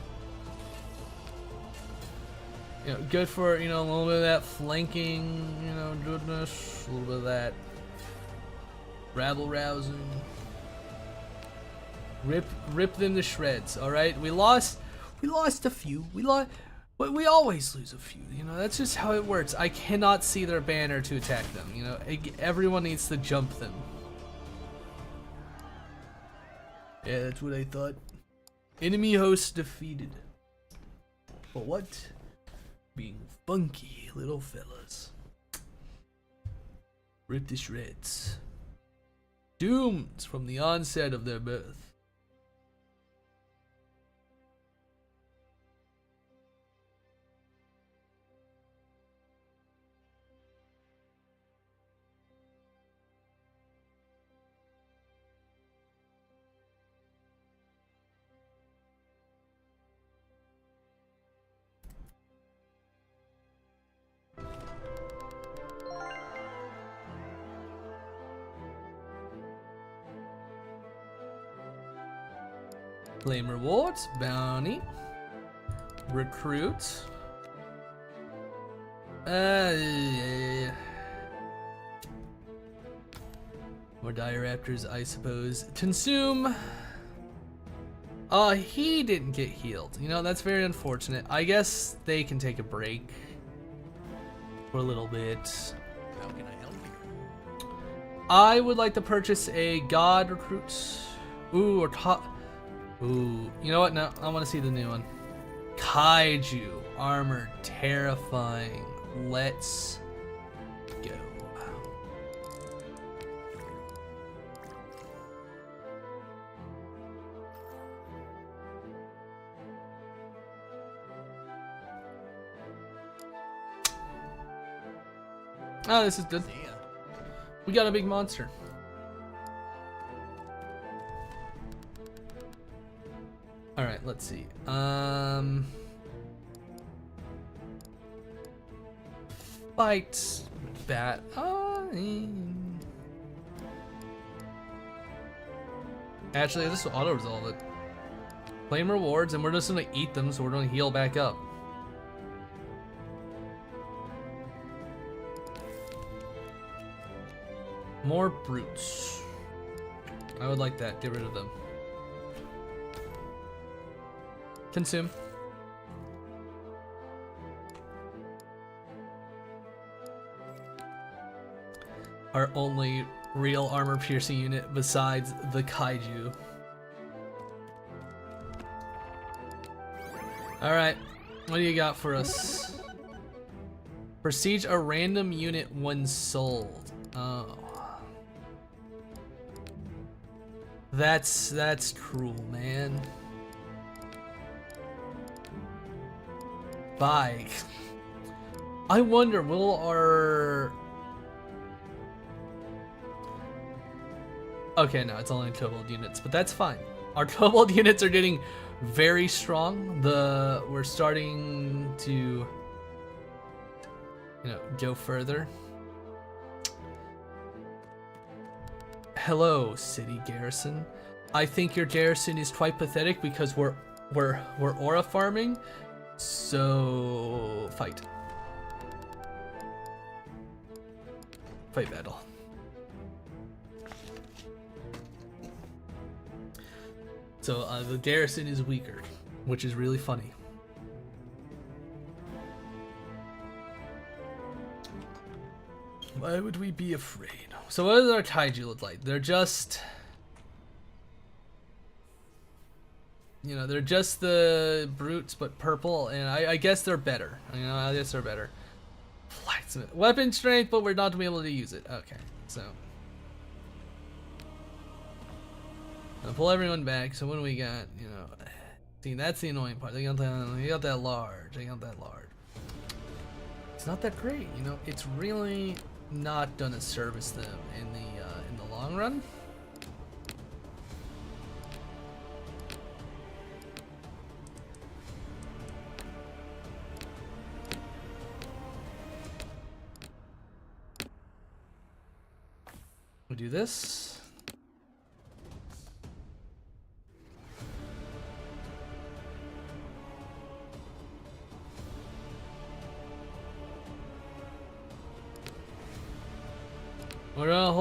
You know, good for, you know, a little bit of that flanking, you know, goodness. A little bit of that rabble rousing. Rip them to shreds, alright? We lost a few. But we always lose a few, you know, that's just how it works. I cannot see their banner to attack them, you know, everyone needs to jump them. Yeah, that's what I thought. Enemy host defeated. For what? Being funky little fellas. Rip to shreds. Doomed from the onset of their birth. Claim rewards, bounty, recruit. More Diraptors, I suppose. Consume. He didn't get healed. You know, that's very unfortunate. I guess they can take a break for a little bit. How can I help you? I would like to purchase a god recruit. Ooh, or ooh, you know what? No, I want to see the new one. Kaiju, armor, terrifying. Let's go. Oh, this is good. See ya. We got a big monster. All right, let's see. Fight bat. Actually, this will auto resolve it. Claim rewards, and we're just gonna eat them, so we're gonna heal back up. More brutes. I would like that. Get rid of them. Consume. Our only real armor piercing unit besides the kaiju. Alright, what do you got for us? Prestige a random unit when sold. Oh. That's cruel, man. Bike. I wonder, will our... Okay, no, it's only kobold units, but that's fine. Our kobold units are getting very strong. We're starting to, you know, go further. Hello, city garrison. I think your garrison is quite pathetic because we're aura farming. So fight. Fight battle. So the garrison is weaker, which is really funny. Why would we be afraid? So what does our kaiju look like? They're just... You know, they're just the brutes, but purple, and I guess they're better. You know, I guess they're better. Blacksmith. Weapon strength, but we're not gonna be able to use it. Okay, so... I'll pull everyone back, so what do we got? You know, see, that's the annoying part. They got that large. They got that large. It's not that great, you know. It's really not gonna service them in the long run. do this. We're gonna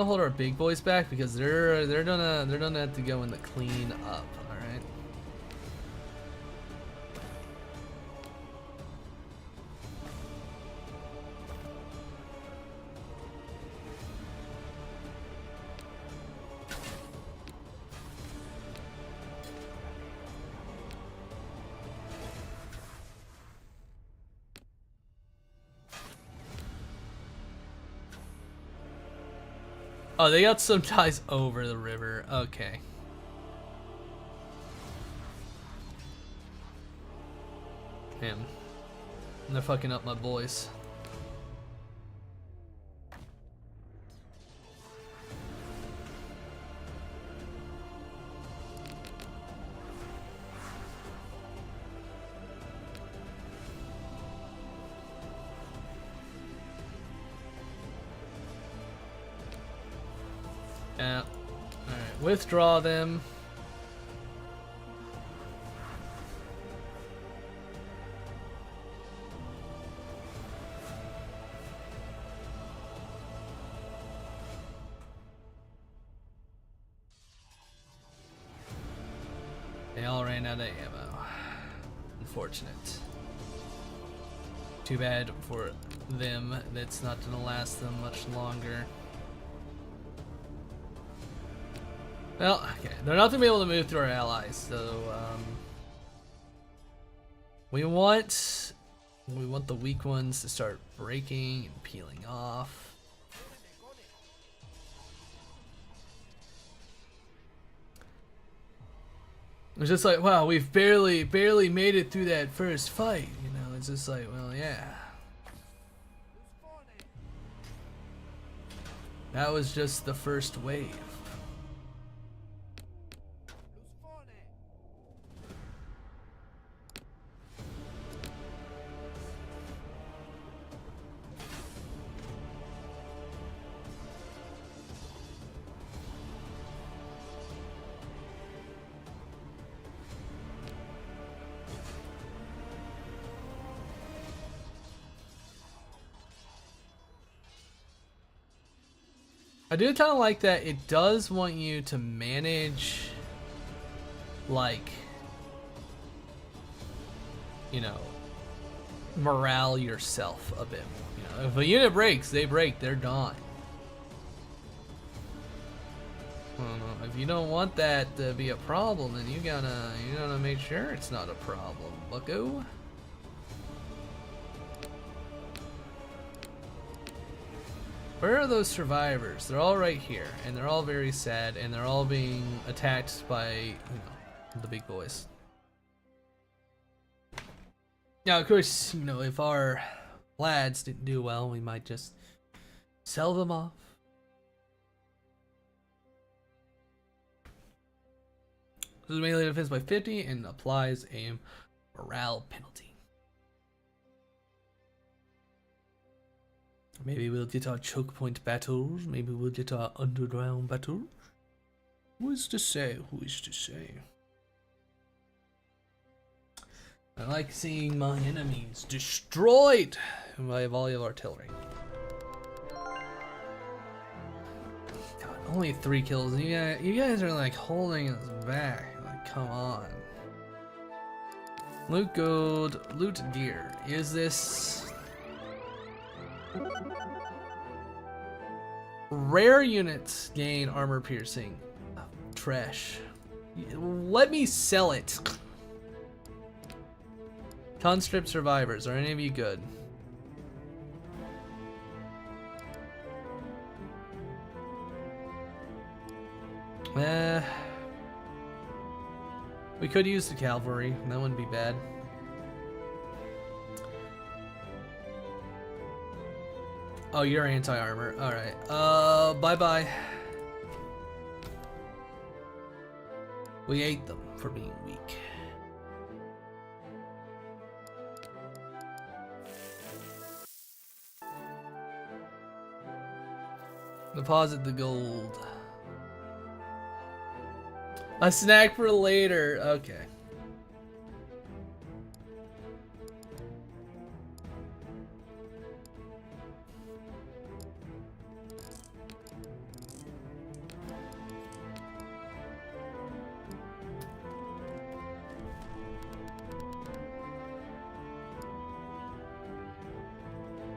hold our big boys back because they're gonna have to go in the clean up. All right. Oh, they got some ties over the river. Okay. Damn. They're fucking up my boys. Yeah. Alright, withdraw them. They all ran out of ammo. Unfortunate. Too bad for them. That's not gonna last them much longer. Well, okay, they're not gonna be able to move through our allies, so we want the weak ones to start breaking and peeling off. It's just like, wow, we've barely made it through that first fight, you know. It's just like, well, yeah. That was just the first wave. I do kind of like that it does want you to manage, like, you know, morale yourself a bit. You know, if a unit breaks, they break, they're gone. If you don't want that to be a problem, then you gotta make sure it's not a problem, bucko. Where are those survivors? They're all right here, and they're all very sad, and they're all being attacked by, you know, the big boys. Now, of course, you know, if our lads didn't do well, we might just sell them off. This is melee defense by 50 and applies a morale penalty. Maybe we'll get our choke point battles. Maybe we'll get our underground battles. Who is to say? Who is to say? I like seeing my enemies destroyed by a volley of artillery. God, only 3 kills. You guys are like holding us back. Like, come on. Loot gold, loot gear. Is this rare units gain armor piercing? Oh, trash. Let me sell it. Conscript survivors. Are any of you good? We could use the cavalry. That wouldn't be bad. Oh, you're anti-armor. Alright. Bye-bye. We ate them for being weak. Deposit the gold. A snack for later. Okay.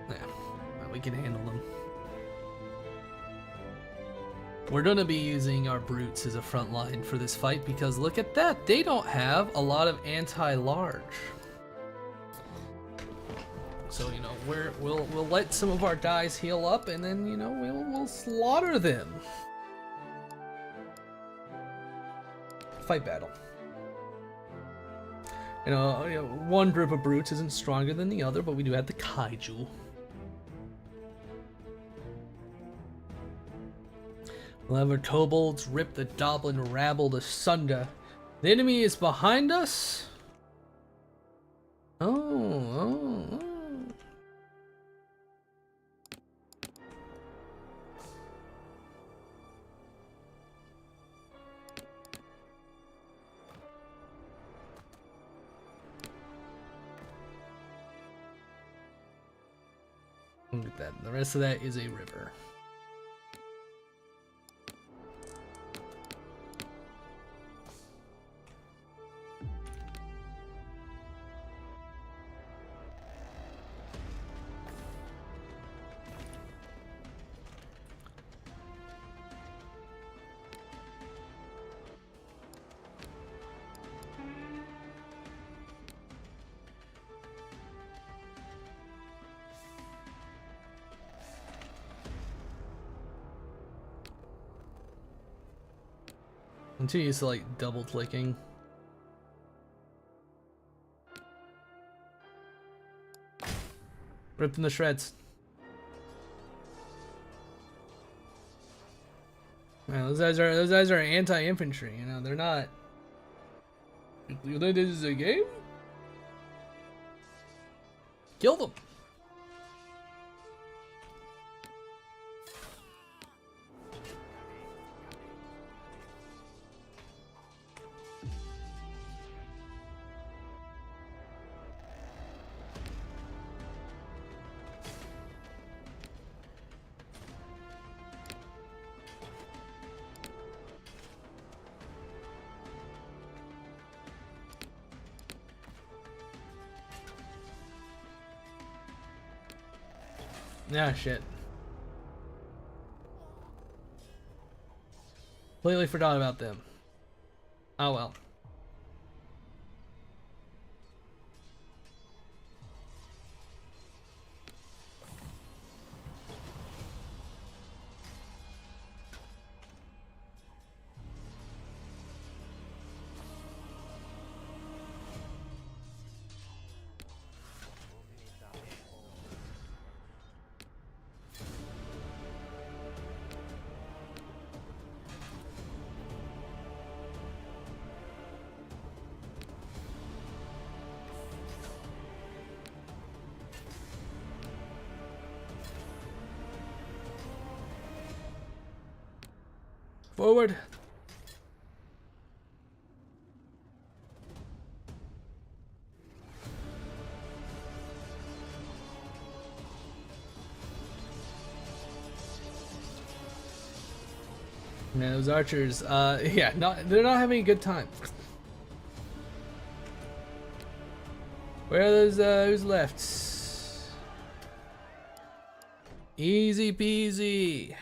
Yeah, well, we can handle them. We're gonna be using our brutes as a front line for this fight because look at that, they don't have a lot of anti-large. So you know we'll let some of our guys heal up and then you know we'll slaughter them. Fight battle. You know, one group of brutes isn't stronger than the other, but we do have the kaiju. Lever kobolds rip the goblin rabble asunder. The enemy is behind us. Oh. Look at that. The rest of that is a river. I'm too used to like double clicking. Rip them to shreds. Man, those guys are anti-infantry, you know, they're not. You think this is a game? Kill them. Ah, shit. Completely forgot about them. Oh well. Forward. Man, those archers, yeah, they're not having a good time. Where are those, who's left? Easy peasy.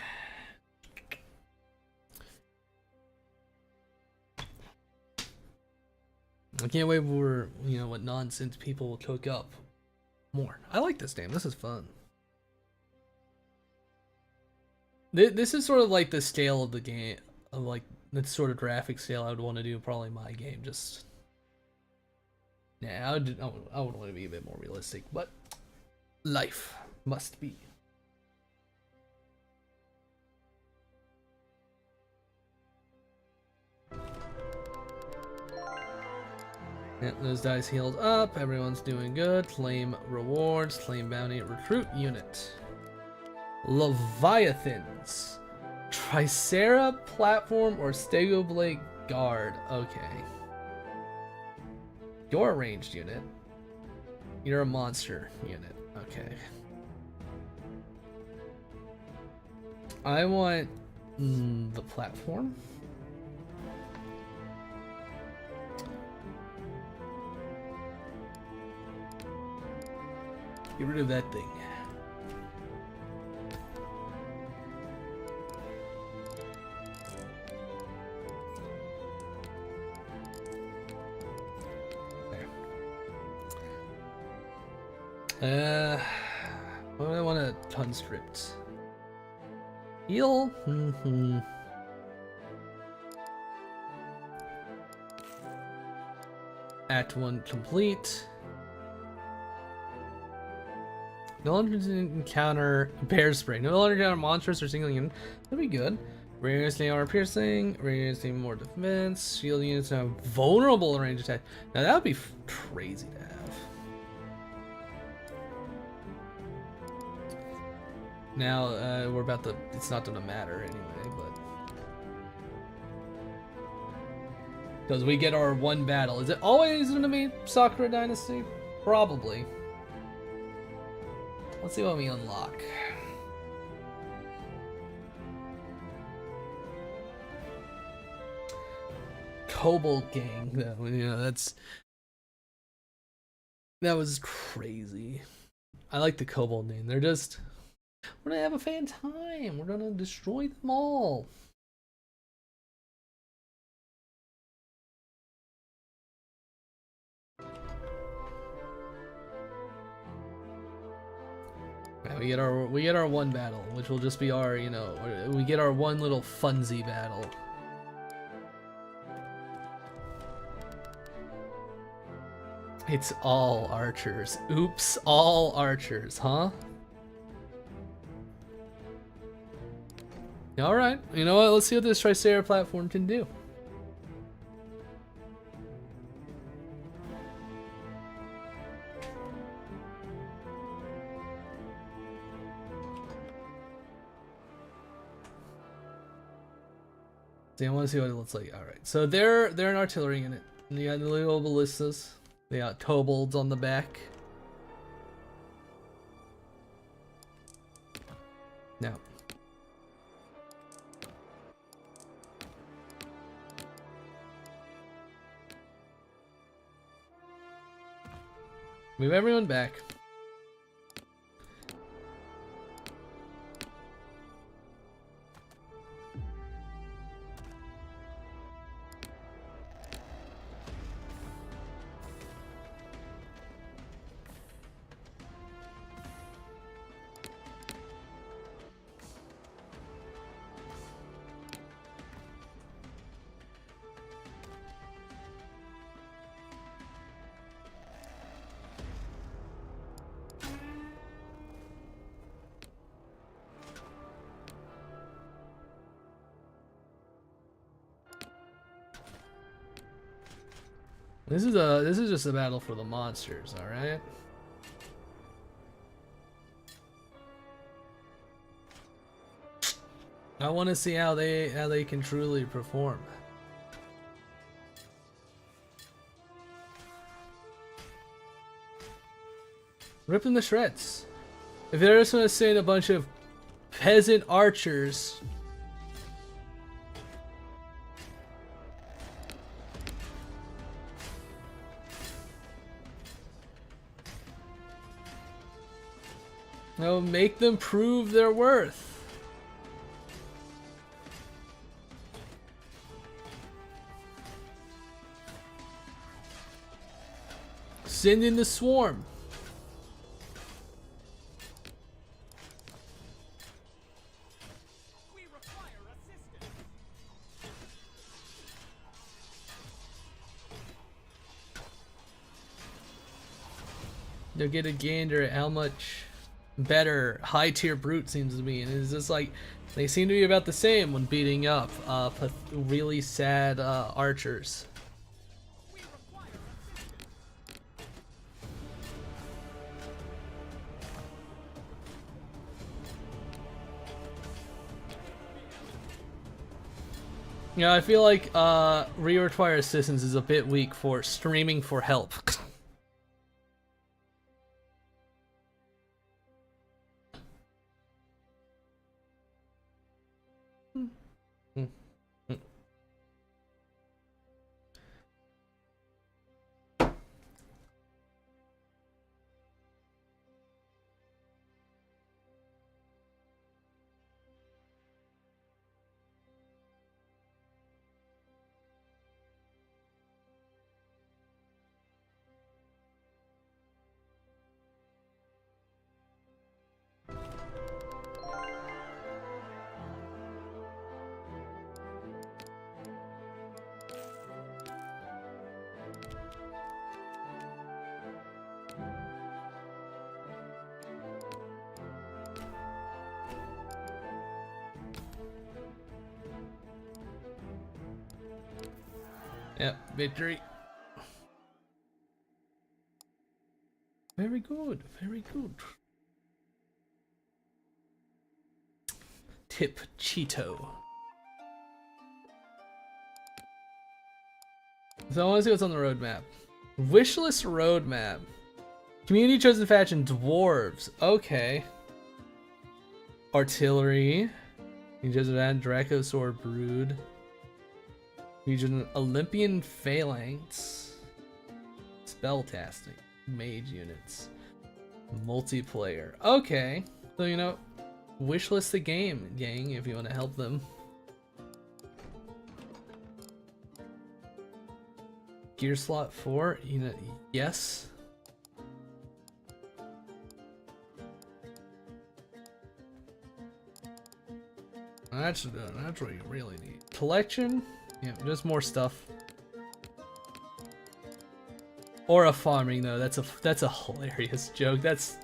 I can't wait for, you know, what nonsense people will cook up more. I like this game. This is fun. This is sort of like the scale of the game, of like the sort of graphic scale I would want to do probably my game. Just, yeah, I would want to be a bit more realistic, but life must be. Yep, those dice healed up. Everyone's doing good. Claim rewards. Claim bounty. Recruit unit. Leviathans. Tricera platform or Stego Blade guard. Okay. You're a ranged unit. You're a monster unit. Okay. I want the platform. Get rid of that thing. There. What do I want to conscript? Heal? Act 1 complete. No longer encounter bear spray. No longer encounter monsters or single unit. That'd be good. Rare units gain armor piercing. Rare units gain more defense. Shield units are vulnerable to range attack. Now that would be crazy to have. Now we're about to. It's not gonna matter anyway, but because we get our one battle. Is it always gonna be Sakura Dynasty? Probably. Let's see what we unlock. Kobold Gang, though, you know, that was crazy. I like the Kobold name. They're just, we're gonna have a fan time. We're gonna destroy them all. Yeah, we get our one battle, which will just be our, you know, we get our one little funsy battle. It's all archers. Oops, all archers, huh? Alright, you know what? Let's see what this Tricera platform can do. See, I want to see what it looks like. Alright, so they're an artillery unit. And you got the little ballistas. They got kobolds on the back. Now. Move everyone back. This is just a battle for the monsters, all right? I want to see how they can truly perform. Rip them to shreds. If they're just gonna send a bunch of peasant archers. No, make them prove their worth. Send in the swarm. We require assistance. You'll get a gander at how much better high tier brute seems to be, and it's just like they seem to be about the same when beating up really sad archers. We require assistance. Yeah, I feel like Require Assistance is a bit weak for streaming for help. Yep, victory. Very good, very good. Tip Cheeto. So I want to see what's on the roadmap. Wishlist roadmap. Community chosen faction dwarves. Okay. Artillery. You just add Draco Sword Brood. Region Olympian Phalanx. Spellcasting. Mage units. Multiplayer. Okay. So, you know, wishlist the game, gang, if you want to help them. Gear slot 4. You know, yes. That's what you really need. Collection. Yeah, just more stuff. Or a farming though. That's a hilarious joke. That's.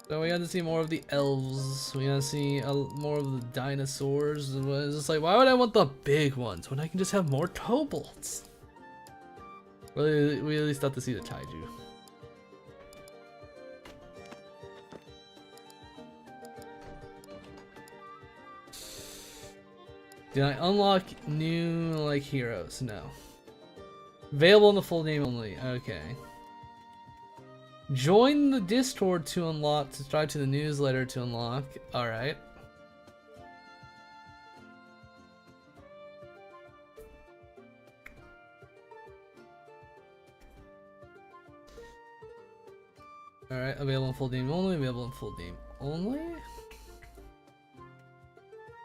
So we got to see more of the elves. We got to see more of the dinosaurs. It's just like, why would I want the big ones when I can just have more kobolds? We at least got to see the taiju. Did I unlock new like heroes? No. Available in the full game only. Okay. Join the Discord to unlock. Subscribe to the newsletter to unlock. All right. All right. Available in full game only. Available in full game only.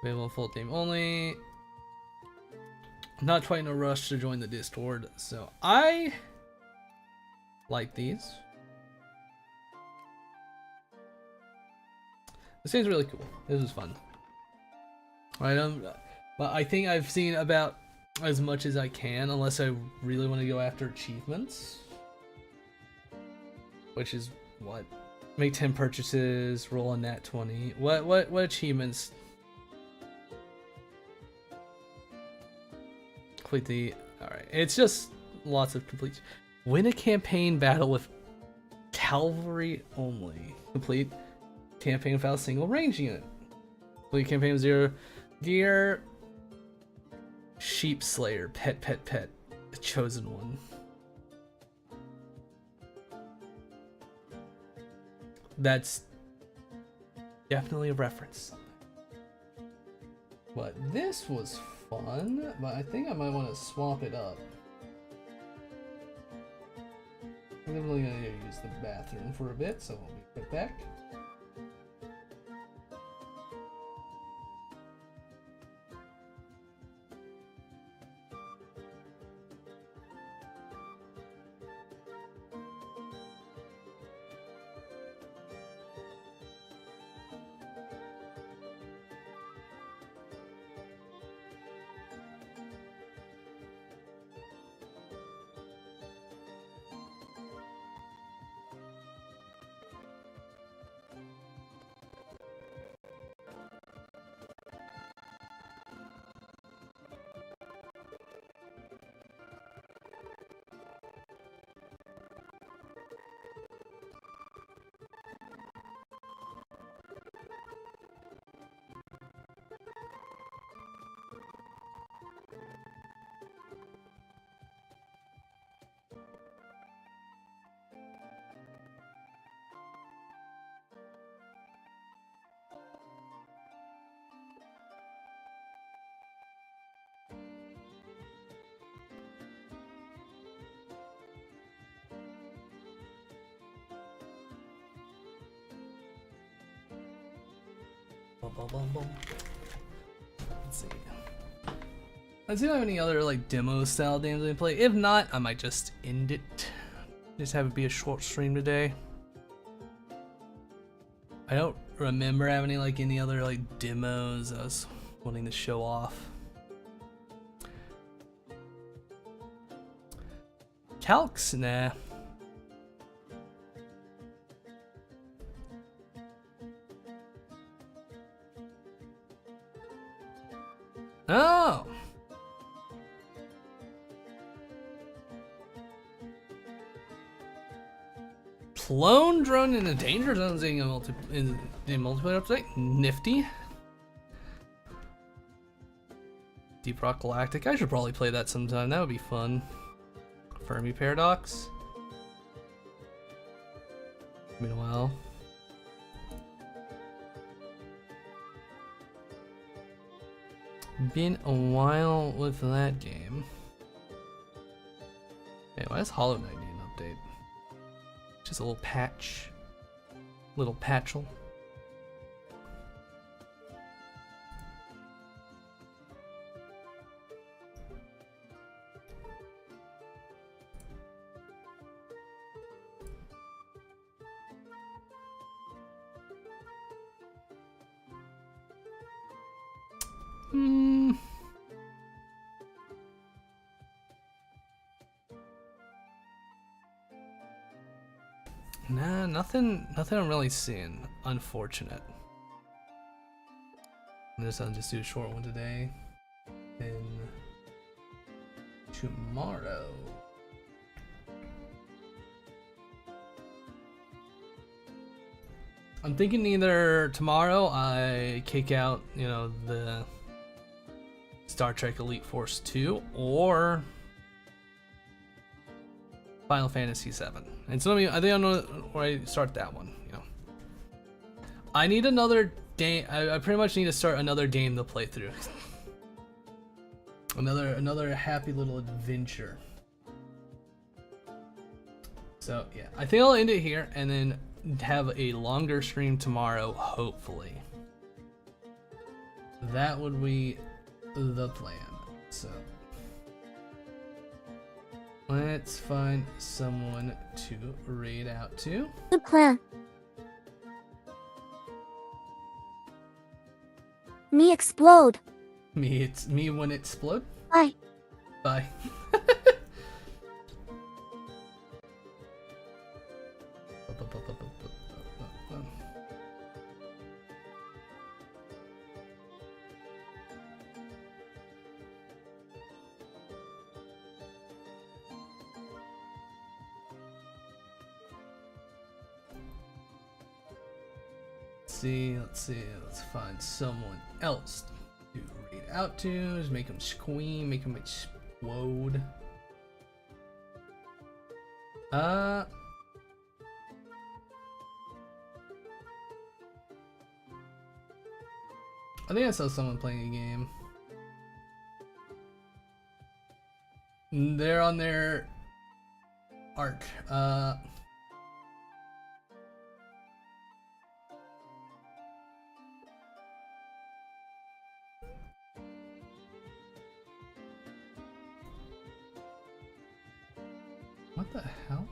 Available in full game only. I'm not quite in a rush to join the Discord, so I like these. This seems really cool. This is fun. But I think I've seen about as much as I can, unless I really want to go after achievements, which is what? Make 10 purchases, roll a nat 20. What achievements? Complete the. Alright, it's just lots of complete. Win a campaign battle with cavalry only. Complete campaign without a single range unit. Complete campaign with 0 gear. Sheep Slayer, pet, the chosen one. That's definitely a reference. But this was fun, but I think I might want to swap it up. I'm definitely gonna use the bathroom for a bit, so we'll be right back. Let's see. Let's see if I have any other like demo style games I can play. If not, I might just end it. Just have it be a short stream today. I don't remember having any other like demos I was wanting to show off. Calcs? Nah. Oh! Clone drone in a danger zone in multiplayer update? Nifty. Deep Rock Galactic. I should probably play that sometime. That would be fun. Fermi Paradox. Been a while. Been a while with that game. Hey, why does Hollow Knight need an update? Just a little patch. Little patchel. Nah, nothing I'm really seeing. Unfortunate. I'll just do a short one today. Then tomorrow. I'm thinking either tomorrow I kick out, the Star Trek Elite Force 2 or Final Fantasy 7. And so I think I don't know where I start that one, I need another game. I pretty much need to start another game to play through. another happy little adventure. So yeah, I think I'll end it here and then have a longer stream tomorrow, hopefully. That would be the plan. So let's find someone to raid out to. Good plan. Me explode. It's me when it explode. Bye. Bye. Let's find someone else to read out to. Just make them scream, make them explode. I think I saw someone playing a game. They're on their arc. What the hell?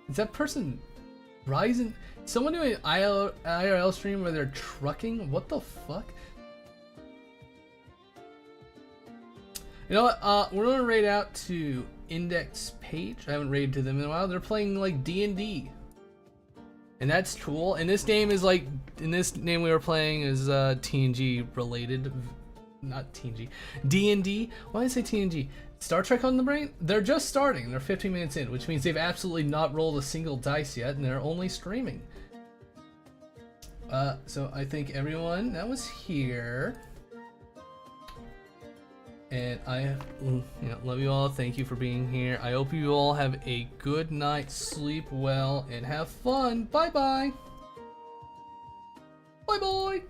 Is that person Ryzen? Someone doing an IRL stream where they're trucking? What the fuck? You know what? We're gonna raid out to Index Page. I haven't raided to them in a while. They're playing like D&D, and that's cool. And this game is like, in this name we were playing is TNG related, not TNG, D&D. Why did I say TNG? Star Trek on the brain? They're just starting. They're 15 minutes in, which means they've absolutely not rolled a single dice yet, and they're only streaming. So I think everyone that was here, and I love you all. Thank you for being here. I hope you all have a good night, sleep well, and have fun. Bye bye. Bye bye.